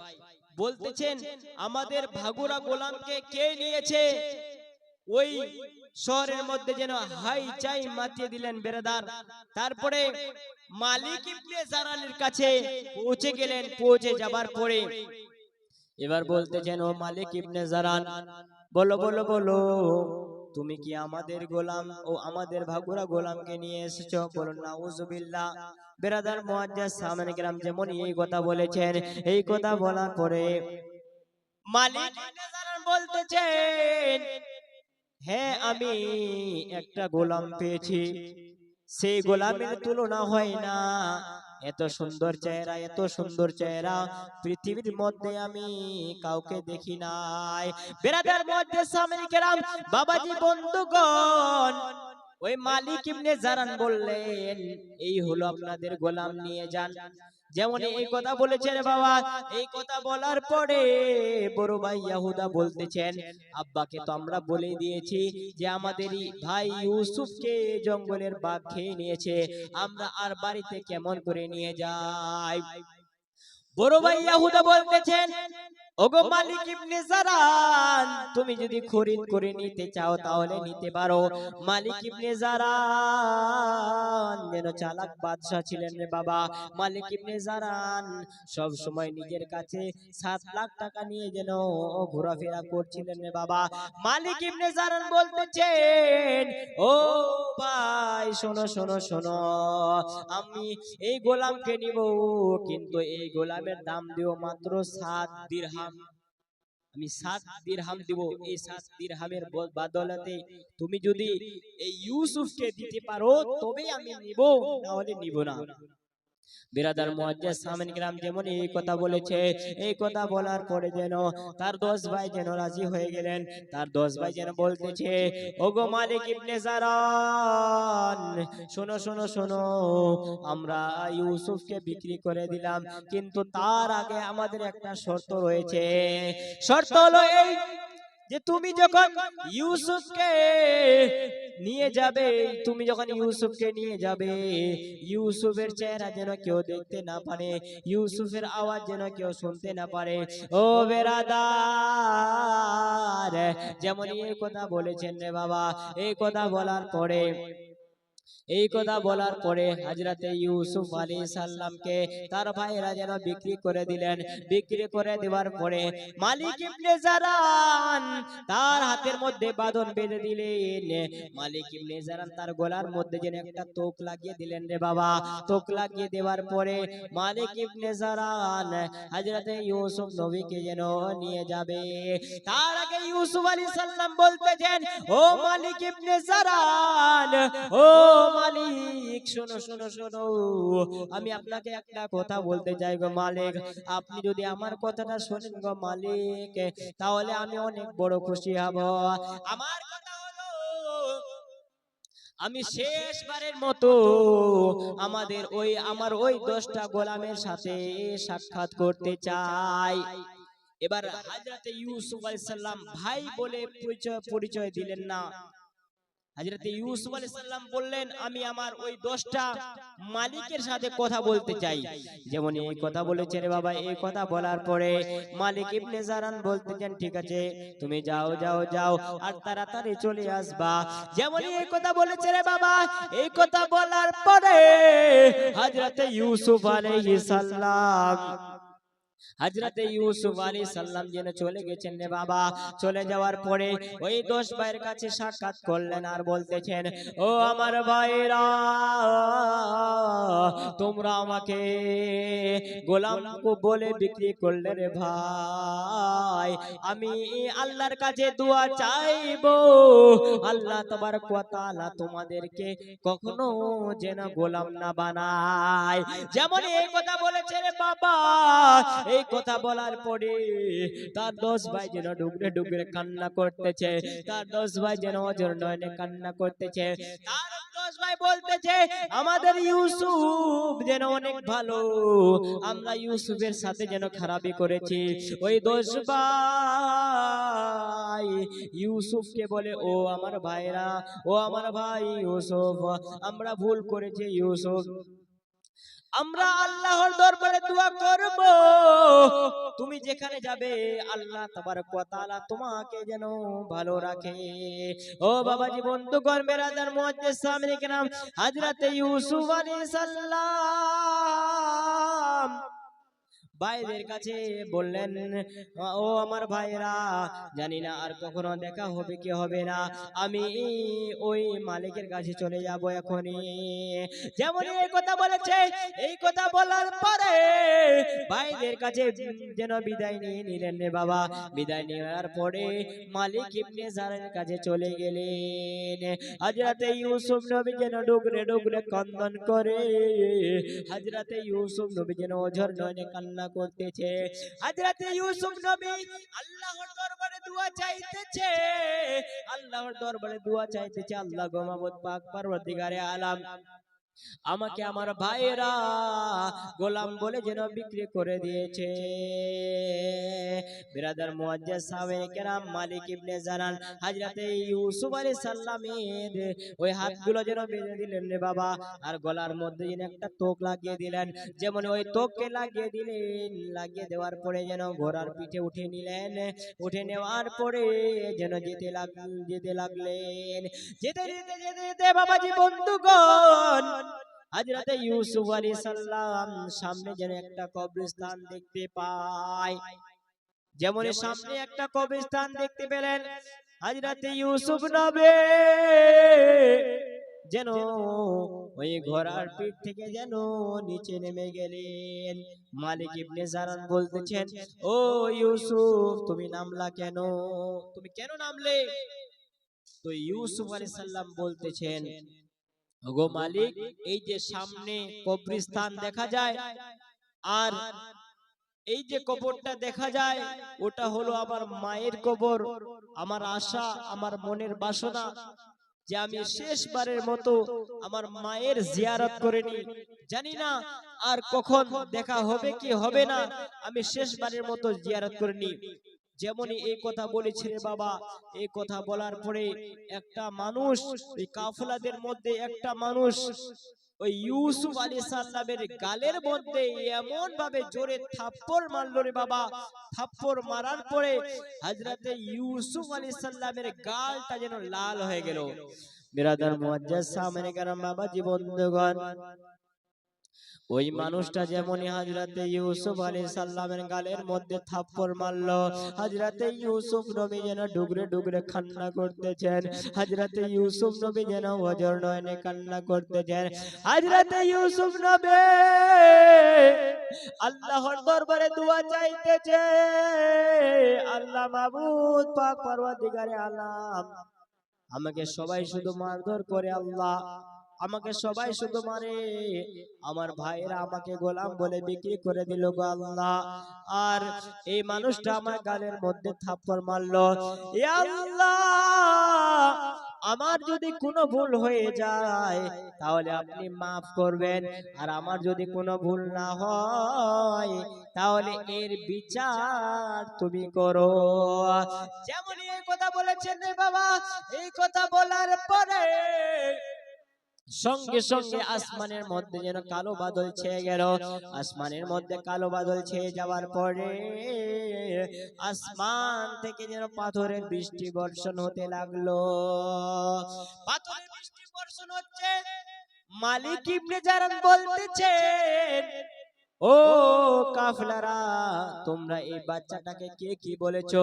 বলতেছেন আমাদের ভাগুরা গোলামকে কে নিয়েছে। ওই শহরের মধ্যে যেন হাই চাই মাতিয়ে দিলেন বেরাদার। তারপরে মালিক ইবনে জারানের কাছে পৌঁছে গেলেন। পৌঁছে যাবার পরে এবার বলতেছেন, ও মালিক ইবনে জারান, বলো বলো বলো, তুমি কি আমাদের গোলাম ও আমাদের ভাগুরা গোলামকে নিয়ে এসেছো? বলো নাউজুবিল্লাহ। বেরাদার মুআজ্জাজ সামনে গ্রাম যেমন এই কথা বলেছেন, এই কথা বলার পরে মালিক ইবনে জারান বলতেছেন, হ্যাঁ আমি একটা গোলাম পেয়েছি, সেই গোলামের তুলনা হয় না। এত সুন্দর চেহারা, এত সুন্দর চেহারা পৃথিবীর মধ্যে আমি কাউকে দেখি নাই। বেরাদার মধ্যে সামনে কেরাম, বাবাজি, বন্ধুগণ, ওই মালিক ইবনে জারান বললেন, এই হলো আপনাদের গোলাম, নিয়ে যান। যেমন এই কথা বলেছেন বাবা, এই কথা বলার পরে বড় ভাই ইয়াহুদা বলতেছেন, আব্বাকে তো আমরা বলে দিয়েছি যে আমাদেরই ভাই ইউসুফকে জঙ্গলের বাঘ খেয়ে নিয়েছে, আমরা আর বাড়িতে কেমন করে নিয়ে যাই? বড় ভাই ইয়াহুদা বলতেছেন, ওগো মালিক ইবনে জারান, তুমি যদি খরিদ করে নিতে চাও তাহলে নিতে পারো। মালিক ইবনে জারান যেন চালাক বাদশা ছিলেন রে বাবা। মালিক ইবনে জারান সব সময় নিজের কাছে 7 লাখ টাকা নিয়ে যেন ঘোরাফেরা করছিলেন রে বাবা। মালিক ইবনে জারান বলতেছেন, ও ভাই শোনো শোনো শোনো, আমি এই গোলামকে নিব, কিন্তু এই গোলামের দাম দিও মাত্র 7 দিরহাম। আমি 7 দিরহাম দিব। এই 7 দিরহামের বদলতে তুমি যদি এই ইউসুফকে দিতে পারো তবেই আমি নিব, না হলে নিব না। বিরাদার মুআজ্জাজ সামিন গ্রাম যেমন এই কথা বলেছে, এই কথা বলার পরে যেন তার 10 ভাই যেন রাজি হয়ে গেলেন। তার 10 ভাই যেন বলতেছে, ওগো মালিক ইবনে জারান, শোনো শোনো শোনো, আমরা ইউসুফকে বিক্রি করে দিলাম, কিন্তু তার আগে আমাদের একটা শর্ত রয়েছে। শর্ত হলো এই যে তুমি যখন ইউসুফকে নিয়ে যাবে, তুমি যখন ইউসুফকে নিয়ে যাবে, ইউসুফের চেহারা যেন কেউ দেখতে না পারে, ইউসুফের আওয়াজ যেন কেউ শুনতে না পারে। ও বেরাদার, যেমন এই কথা বলেছেন রে বাবা। এই কথা বলার পরে হযরতে ইউসুফ আলাইহিস সালামকে তার ভাইরা যেন বিক্রি করে দিলেন। বিক্রি করে দেওয়ার পরে মালিক ইবনে জারান তার হাতের মধ্যে বাঁধন বেঁধে দিলেন। মালিক ইবনে জারান তার গলার মধ্যে যেন একটা তোক লাগিয়ে দিলেন রে বাবা। তোক লাগিয়ে দেওয়ার পরে মালিক ইবনে জারান হযরতে ইউসুফ নবীকে যেন নিয়ে যাবে। তার আগে ইউসুফ আলাইহিস সালাম বলতেছেন, ও মালিক ইবনে জারান, ও মালিক, শোনো শোনো শোনো, আমি আপনাকে একটা কথা বলতে চাই গো মালিক। আপনি যদি আমার কথাটা শোনেন গো মালিক, তাহলে আমি অনেক বড় খুশি হব। আমার কথা হলো, আমি শেষবারের মতো আমার ওই 10টা গোলামের সাথে সাক্ষাৎ করতে চাই। এবার হযরতে ইউসুফ আলাইহিস সালাম ভাই বলে পরিচয় দিলেন না। হযরতে ইউসুফ আলাইহিস সালাম বললেন, আমি আমার ওই 10টা মালিকের সাথে কথা বলতে চাই। যেমন এই কথা বলেছে রে বাবা। এই কথা বলার পরে মালিক ইবনে জারান বলতেছেন, ঠিক আছে তুমি যাও যাও যাও, আর তাড়াতাড়ি চলে আসবা। যেমন এই কথা বলেছে রে বাবা। এই কথা বলার পরে হযরতে ইউসুফ আলাইহিস সালাম যেন চলে গেছেন রে বাবা। চলে যাওয়ার পরে ওই 10 ভাইয়ের কাছে সাক্ষাৎ করলেন আর বলতেছেন, ও আমার ভাইরা, তোমরা আমাকে গোলাম বলে বিক্রি করলে রে ভাই। আমি আল্লাহর কাছে দোয়া চাইবো, আল্লাহ তাবারক ওয়া তাআলা তোমাদেরকে কখনো যেন গোলাম না বানায়। যেমন এই কথা বলেছে রে বাবা। এই কথা বলার পরে তার 10 ভাই যেন ডুগরে ডুগরে কান্না করতেছে। তার 10 ভাই যেন অজর নয়নে কান্না করতেছে। তার 10 ভাষায় বলতেছে আমাদের ইউসুফ যেন অনেক ভালো, আমরা ইউসুফের সাথে যেন খারাপি করেছি। ওই 10 ভাই ইউসুফকে বলে, ও আমার ভাইরা, ও আমার ভাই ইউসুফ, আমরা ভুল করেছি ইউসুফ, আমরা আল্লাহর দরবারে দোয়া করব, তুমি যেখানে যাবে আল্লাহ তাবারক ওয়া তাআলা তোমাকে যেন ভালো রাখে। ও বাবাজি বন্ধুগণ, বেরাদার মুআজ্জিজ সামনে কেরাম, হযরতে ইউসুফ আলাইহিস সালাম ভাইদের কাছে বললেন, ও আমার ভাইরা, জানি না আর কখনো দেখা হবে কি হবে না, আমি ওই মালিকের কাছে চলে যাব এখনই। যেমন এই কথা বলেছে, এই কথা বলার পরে ভাইদের কাছে যেন বিদায় নিয়ে নিলেন রে বাবা। বিদায় নেওয়ার পরে মালিক ইবনে জারের কাছে চলে গেলেন। হযরতে ইউসুফ নবী যেন ডুগরে ডুগরে কান্নান করে, হযরতে ইউসুফ নবী যেন অঝর নয়নে কান্না করতেছে। হযরতে ইউসুফ নবী আল্লাহর দরবারে দোয়া চাইতেছে, আল্লাহর দরবারে দোয়া চাইতেছে, আল্লাহ গো মাবুদ পাক পরওয়ারদিগারে আলাম, আমাকে আমার ভাইয়েরা গোলাম বলে যেন বিক্রি করে দিয়েছে। বিরাদার মুআজ্জিজ সাহাবায়ে কেরাম, মালিক ইবনে জারান হযরতে ইউসুফ আলাইহিস সালামের ওই হাতগুলো যেন বেঁধে দিলেন রে বাবা, আর গলার মধ্যে যেন একটা তোক লাগিয়ে দিলেন। যেমন ওই তোককে লাগিয়ে দিলেন, লাগিয়ে দেওয়ার পরে যেন ঘোড়ার পিঠে উঠে নিলেন, উঠে নেওয়ার পরে যেন যেতে লাগলেন। যেতে যেতে যেতে যেতে বাবাজি বন্ধুগণ, হযরতে ইউসুফ আলাইহিস সালাম সামনে যেন একটা কবরস্থান দেখতে পায়। যেমন সামনে একটা কবরস্থান দেখতে পেলেন, হযরতে ইউসুফ নবী যেন ওই ঘোড়ার পিঠ থেকে যেন নিচে নেমে গেলেন। মালিক ইবনে জারান বলতেছেন, ও ইউসুফ তুমি নামলা কেন, তুমি কেন নামলে? তো ইউসুফ আলাইহিস সালাম বলতেছেন, ওগো মালিক, এই যে সামনে কবরস্থান দেখা যায় আর এই যে কবরটা দেখা যায়, ওটা হলো আমার মায়ের কবর। আমার আশা, আমার মনের বাসনা যে আমি শেষবারের মতো আমার মায়ের জিয়ারত করে নি। জানি না আর কখন দেখা হবে কি হবে না, আমি শেষবারের মতো জিয়ারত করে নি। যেমনই এই কথা বলেছে রে বাবা, এই কথা বলার পরে একটা মানুষ, ওই কাফেলাদের মধ্যে একটা মানুষ ওই ইউসুফ আলাইহিস সালামের গালের মধ্যে এমন ভাবে জোরে থাপ্পড় মারলো রে বাবা। থাপ্পড় মারার পরে হযরতে ইউসুফ আলাইহিস সালামের গালটা যেন লাল হয়ে গেল। বিরাদার মুআজ্জিজ সামনে কারাম বাবাজি বন্ধুগণ, ওই মানুষটা যেমনই হযরতে ইউসুফ আলাইহিস সালামের গালের মধ্যে থাপ্পড় মারলো, হযরতে ইউসুফ নবী যেন ডুগরে ডুগরে কান্না করতেছেন। হযরতে ইউসুফ নবী যেন অঝর নয়নে কান্না করতেছেন। হযরতে ইউসুফ নবী আল্লাহর দরবারে দোয়া চাইতেছে, আল্লাহ মাবুদ পাক পরওয়ারদিগারে আলাম, আমাকে সবাই শুধু মারধর করে, আল্লাহ আমাকে সবাই শুধু মারে, আমার ভাইরা আমাকে গোলাম বলে বিক্রি করে দিল গো আল্লাহ, আর এই মানুষটা আমার গালের মধ্যে থাপ্পড় মারলো। এ আল্লাহ, আমার যদি কোনো ভুল হয়ে যায় তাহলে আপনি মাফ করবেন, আর আমার যদি কোনো ভুল না হয় তাহলে এর বিচার তুমি করো। যেমন এই কথা বলেছেন রে বাবা, এই কথা বলার পরে সঙ্গে সঙ্গে আসমানের মধ্যে যেন কালো বাদল ছেয়ে গেল। আসমানের মধ্যে কালো বাদল ছেয়ে যাওয়ার পরে আসমান থেকে যেন পাথরের বৃষ্টি বর্ষণ হতে লাগলো। পাথরের বৃষ্টি বর্ষণ হচ্ছে। মালিক ইবনে জারান বলতেছেন, ও কাফেলারা, তোমরা এই বাচ্চাটাকে কে কি বলেছো?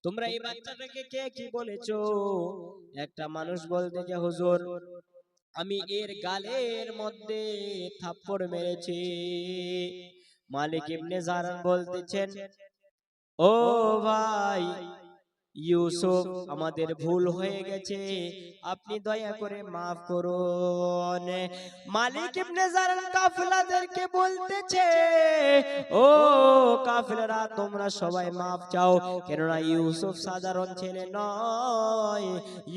তোমরা এই বাচ্চাটাকে কে কি বলেছো? একটা মানুষ বলতেছে, হুজুর আমি এর গালের মধ্যে থাপ্পড় মেরেছি। মালিক ইবনে জারান বলতেছেন, ও ভাই ইউসুফ, আমাদের ভুল হয়ে গেছে, আপনি দয়া করে মাফ করুন। মালিক ইবনে জারার কাফেলাদেরকে বলতেছে, ও কাফেলারা তোমরা সবাই মাফ চাও, কেননা ইউসুফ সাধারণ ছেলে নয়,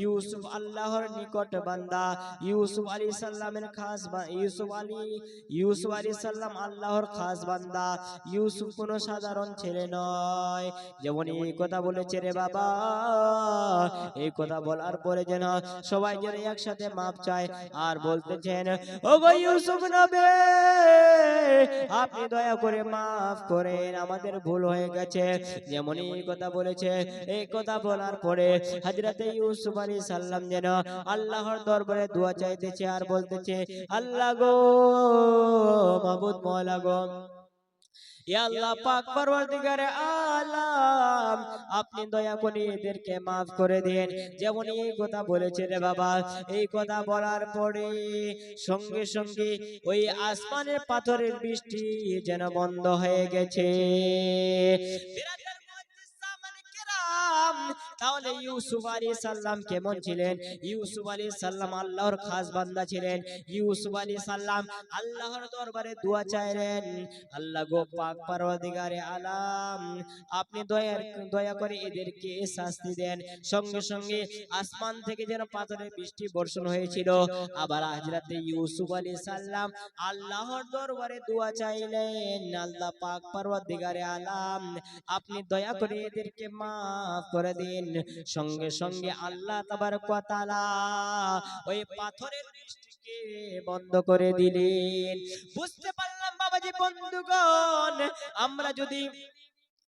ইউসুফ আল্লাহর নিকট বান্দা, ইউসুফ আলাইহিস সালামের খাস ইউসুফ আলাইহিস সালাম আল্লাহর খাস বান্দা, ইউসুফ কোনো সাধারণ ছেলে নয়। যেমন এই কথা বলেছে রে বাবা, এই কথা বলার পরে যেন সবাই যেন একসাথে মাপ চায় আর বলতেছেন, ওগো ইউসুফ নবী, আপনি দয়া করে মাফ করেন, আমাদের ভুল হয়ে গেছে। যেমন এই কথা বলেছে, এই কথা বলার পরে হযরতে ইউসুফ আলাইহিস সালাম যেন আল্লাহর দরবারে দোয়া চাইতেছে আর বলতেছে, আল্লাহ গো, মাবুদ মওলা গো, ইয়া আল্লাহ পাক পরওয়ারদিগারে আলাম, আপনি দয়া করে এদেরকে maaf করে দেন। যেমন এই কথা বলেছে রে বাবা, এই কথা বলার পরে সঙ্গে সঙ্গে ওই আসমানের পাথরের বৃষ্টি যেন বন্ধ হয়ে গেছে। তাহলে ইউসুফ আলাইহিস সালাম কেমন ছিলেন? ইউসুফ আলাইহিস সালাম আল্লাহর খাস বান্দা ছিলেন। ইউসুফ আলাইহিস সালাম আল্লাহর দরবারে দোয়া চাইলেন, আল্লাহ গো পাক পরওয়ারদিগারে আলাম, আপনি দয়া করে এদেরকে শাস্তি দেন। সঙ্গে সঙ্গে আসমান থেকে যেন পাথরের বৃষ্টি বর্ষণ হয়েছিল। আবার হযরতে ইউসুফ আলাইহিস সালাম আল্লাহর দরবারে দোয়া চাইলেন, আল্লাহ পাক পরওয়ারদিগারে আলাম, আপনি দয়া করে এদেরকে maaf করে দিন। সঙ্গে সঙ্গে আল্লাহ তাবারক ওয়া তাআলা ওই পাথরের বৃষ্টিকে বন্ধ করে দিলেন। বুঝতে পারলাম বাবাজি বন্ধুগণ, আমরা যদি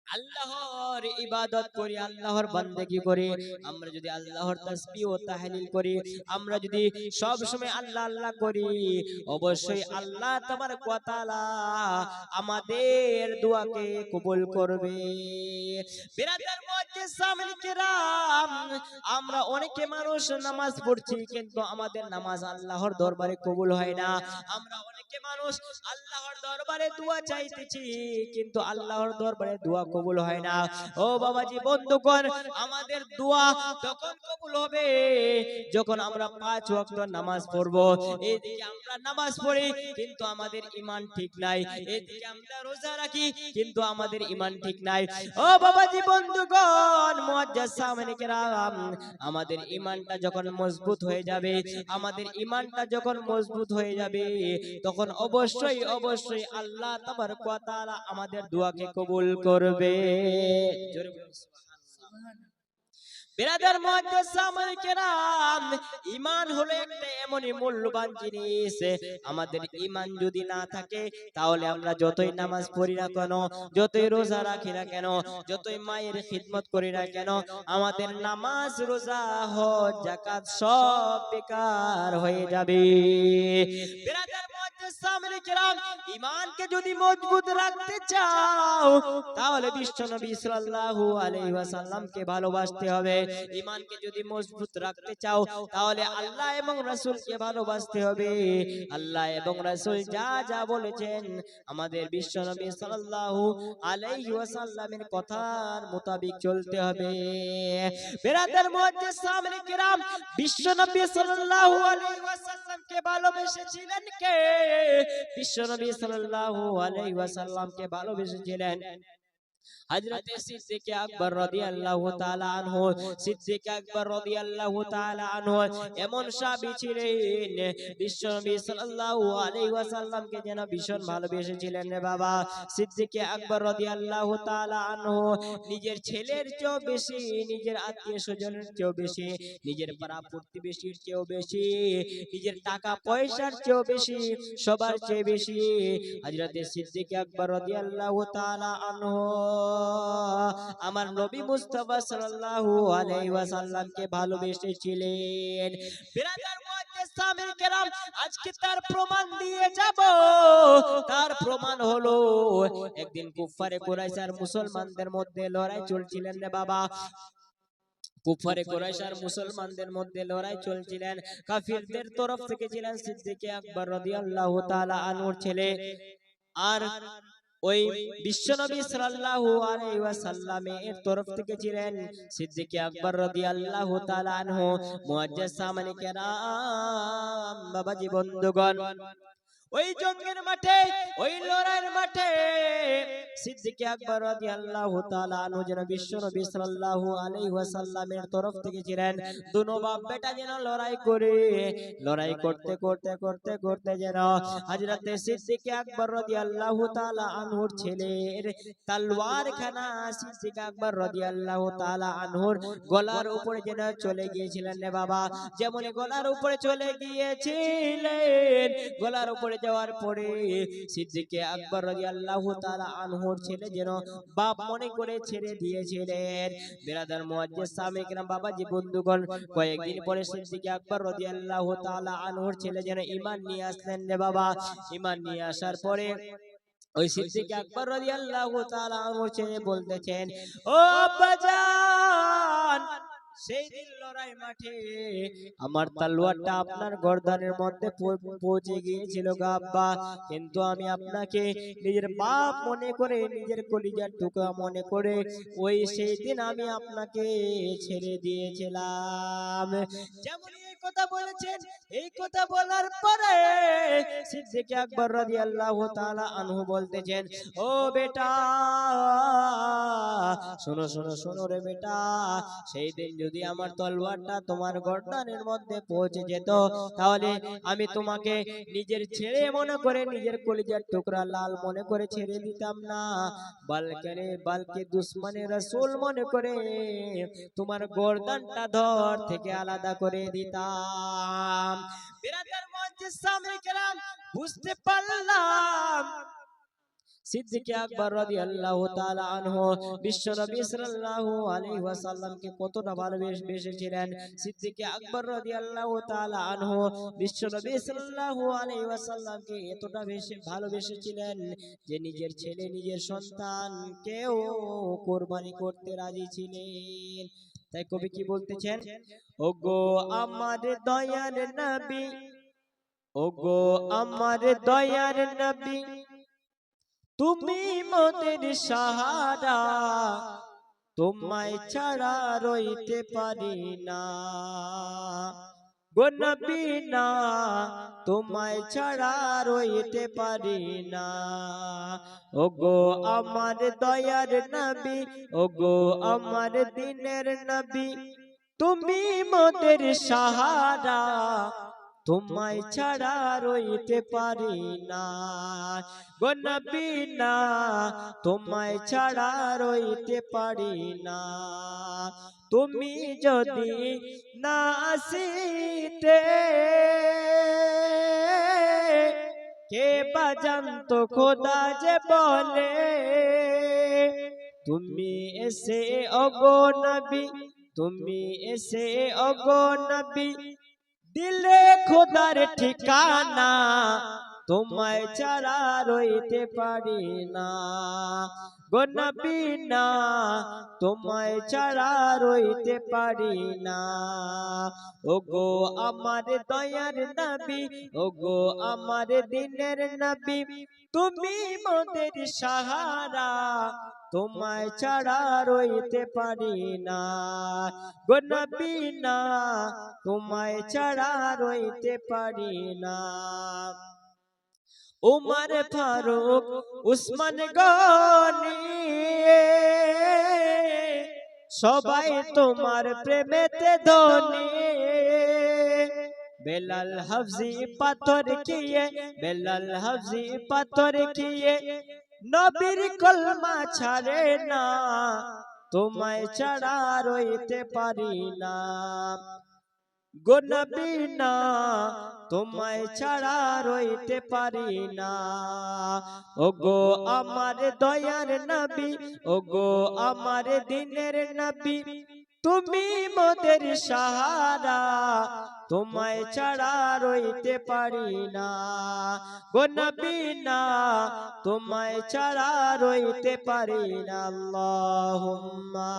আল্লাহর ইবাদত করি, আল্লাহর বান্দেগি করি, আমরা যদি আল্লাহর তাসবিহ ও তাহলিল করি, আমরা যদি সব সময় আল্লাহ আল্লাহ করি, অবশ্যই আল্লাহ তাবারক ওয়া তাআলা আমাদের দোয়াকে কবুল করবে। বিরাদার মুআজ্জিজ সামিল কিরাম, আমরা অনেকে মানুষ নামাজ পড়ছি কিন্তু আমাদের নামাজ আল্লাহর দরবারে কবুল হয় না। আমরা অনেকে মানুষ আল্লাহর দরবারে দোয়া চাইতেছি কিন্তু আল্লাহর দরবারে দোয়া কবুল হয় না। ও বাবাজি বন্ধুগণ, আমাদের দোয়া তখন কবুল হবে যখন আমরা 5 ওয়াক্ত নামাজ পড়ব। এদিকে আমরা নামাজ পড়ি কিন্তু আমাদের ঈমান ঠিক নাই, এদিকে আমরা রোজা রাখি কিন্তু আমাদের ঈমান ঠিক নাই। ও বাবাজি বন্ধুগণ, মুআজ্জিজ সামিনে কিরাম, আমাদের ঈমানটা যখন মজবুত হয়ে যাবে, আমাদের ঈমানটা যখন মজবুত হয়ে যাবে, তখন অবশ্যই অবশ্যই আল্লাহ তাবারক ওয়া তাআলা আমাদের দোয়াকে কবুল করবে। জোরে বলুন সুবহানাল্লাহ। বিরাদার মুআজ্জিজ সামিনে কিরাম, ঈমান হলো একটা এমনই মূল্যবান জিনিস, আমাদের ঈমান যদি না থাকে তাহলে আমরা যতই নামাজ পড়ি না কেন, যতই রোজা রাখি না কেন, যতই মায়ের খিদমত করি না কেন, আমাদের নামাজ, রোজা, হজ, যাকাত সব বেকার হয়ে যাবে। বিরাদার মুআজ্জিজ সামিনে কিরাম, ঈমানকে যদি মজবুত রাখতে চাও তাহলে বিশ্বনবী সাল্লাল্লাহু আলাইহি ওয়াসাল্লামকে ভালোবাসতে হবে। ঈমানকে যদি মজবুত রাখতে চাও তাহলে আল্লাহ এবং রাসূলকে ভালোবাসতে হবে। আল্লাহ এবং রাসূল যা যা বলেছেন আমাদের বিশ্বনবী সাল্লাল্লাহু আলাইহি ওয়াসাল্লামের কথার মোতাবেক চলতে হবে। বিরাদার মুআজ্জিজ সামিনে কিরাম, বিশ্বনবী সাল্লাল্লাহু আলাইহি ওয়াসাল্লামকে ভালোবেসেছিলেন কে? বিশ্বনবী সাল্লাল্লাহু আলাইহি ওয়াসাল্লামকে ভালোবেসেছিলেন হযরতে সিদ্দিক আকবর রাদিয়াল্লাহু তাআলা আনহু। সিদ্দিক আকবর রাদিয়াল্লাহু তাআলা আনহু এমন সাহাবী ছিলেন, বিশ্বনবী সাল্লাল্লাহু আলাইহি ওয়াসাল্লামকে যেন ভীষণ ভালোবেসেছিলেন রে বাবা। সিদ্দিক আকবর রাদিয়াল্লাহু তাআলা আনহু নিজের ছেলের চেয়েও বেশি, নিজের আত্মীয়-স্বজনের চেয়েও বেশি, নিজের পাড়া প্রতিবেশীর চেয়েও বেশি, নিজের টাকা পয়সার চেয়েও বেশি, সবার চেয়ে বেশি হযরতে সিদ্দিক আকবর রাদিয়াল্লাহু তাআলা আনহু আমার নবী মুস্তাফা সাল্লাল্লাহু আলাইহি ওয়াসাল্লামকে ভালোবেসেছিলেন। বিরাদার মুআজ্জিজ সামিনে কিরাম, আজকে তার প্রমাণ দিয়ে যাব। তার প্রমাণ হলো একদিন কুফারে কুরাইশ আর মুসলমানদের মধ্যে লড়াই চলছিলেন রে বাবা। কুফারে কুরাইশ আর মুসলমানদের মধ্যে লড়াই চলছিলেন। কাফিরদের তরফ থেকে ছিলেন সিদ্দিক আকবর রাদিয়াল্লাহু তাআলা আনহুর ছেলে আর ওই বিশ্বনবী সাল্লাল্লাহু আলাইহি ওয়াসাল্লামের তরফ থেকে ছিলেন সিদ্দিক আকবর রাদিয়াল্লাহু তাআলা আনহু। মুআজ্জাজ সামানে কেরাম, বাবাজি বন্ধুগণ, ওই জঙ্গের মাঠে, ওই লড়াইয়ের মাঠে সিদ্দিক আকবর রাদিয়াল্লাহু তাআলা আনহু যেন বিশ্বনবী সাল্লাল্লাহু আলাইহি ওয়াসাল্লামের তরফ থেকে ছিলেন। দুনো বাপ বেটা যেন লড়াই করে, লড়াই করতে করতে করতে করতে যেন হযরতে সিদ্দিক আকবর রাদিয়াল্লাহু তাআলা আনহুর ছেলের তলোয়ার খানা সিদ্দিক আকবর রাদিয়াল্লাহু তাআলা আনহুর গলার উপরে যেন চলে গিয়েছিলেন রে বাবা। যেমন গলার উপরে চলে গিয়েছিলেন, গলার উপরে যাওয়ার পরে সিদ্দিক আকবর রাদিয়াল্লাহু তাআলা আনহুর ছেলে যেন বাপ মনে করে ছেড়ে দিয়েছিলেন। বিরাদার মুআজ্জিজ সামিক রাম, বাবাজি বন্ধুগণ, কয়েকদিন পরে সিদ্দিক আকবর রাদিয়াল্লাহু তাআলা আনহুর ছেলে যেন ঈমান নিয়ে আসলেন রে বাবা। ঈমান নিয়ে আসার পরে ওই সিদ্দিক আকবর রাদিয়াল্লাহু তাআলা আনহুর ছেলে বলতেছেন, ও আব্বাজান, সেই দিন লড়াই মাঠে আমার তলোয়ারটা আপনার গর্দানের মধ্যে পৌঁছে গিয়েছিল গো আব্বা, কিন্তু আমি আপনাকে নিজের বাপ মনে করে, নিজের কলিজার টুকরা মনে করে ওই সেই দিন আমি আপনাকে ছেড়ে দিয়েছিলাম। যেমন এই কথা বলেছেন, এই কথা বলার পরে সিদ্দিক আকবর রাদিয়াল্লাহু তাআলা আনহু বলতেছেন, ও বেটা, শোনো শোনো শোনো রে বেটা, সেই দিন যদি আমার তলোয়ারটা তোমার গর্দানের মধ্যে পৌঁছে যেত, তাহলে আমি তোমাকে নিজের ছেলে মনে করে, নিজের কলিজার টুকরা লাল মনে করে ছেড়ে দিতাম না, বলকে দুশমনে রাসূল মনে করে তোমার গর্দানটা ধর থেকে আলাদা করে দিতাম। বিরাদার মুআজ্জিজ সামিনে কেরাম, বুঝতে পারলাম সিদ্দিক আকবর রাদিয়াল্লাহু তাআলা আনহু বিশ্বনবী সাল্লাল্লাহু আলাইহি ওয়াসাল্লামকে কতটা ভালোবেসেছিলেন। সিদ্দিক আকবর রাদিয়াল্লাহু তাআলা আনহু বিশ্বনবী সাল্লাল্লাহু আলাইহি ওয়াসাল্লামকে এতটা বেশি ভালোবেসেছিলেন যে নিজের ছেলে, নিজের সন্তানকেও কুরবানি করতে রাজি ছিলেন। তাই কবি কি বলতেছেন, ওগো আমার দয়ার নবী, ওগো আমার দয়ার নবী, তুমি মোদের সাহারা, তোমায় ছাড়া রইতে পারি না গো নবী না, তোমায় ছাড়া রইতে পারি না। ওগো আমার দয়ার নবী, ওগো আমার দিনের নবী, তুমি মোদের সাহারা, তোমায় ছাড়া রইতে পারি না গো নবী না, তোমায় ছাড়া রইতে পারি না। তুমি যদি না আসিতে কে বা জানতো খোদা যে বলে, তুমি এসে ওগো নবী, তুমি এসে ওগো নবী, দিলে খোদার ঠিকানা, তোমায় ছাড়া রইতে পারি না গো নবী না, তোমায় ছাড়া রইতে পারি না। ওগো আমার দয়ার নবী, ওগো আমার দিনের নবী, তুমি মোদের সাহারা, তোমায় ছাড়া রইতে পারি না গো নবী না, তোমায় ছাড়া রইতে পারি না। উমর ফারুক উসমান গনি সবাই তোমার প্রেমেতে ধনী, বেলাল হাফজি পাথর খেয়ে, বেলাল হাফজি পাথর খেয়ে নবীর কলমা ছাড়ে না, তোমায় ছাড়া রইতে পারি না গো নবী না, তোমায় ছাড়া রইতে পারি না। ওগো আমার দয়ার নবী, ওগো আমার দিনের নবী, তুমি মোদের সাহারা, তোমায় ছাড়া রইতে পারি না গো নবী না, তোমায় ছাড়া রইতে পারি না। আল্লাহুম্মা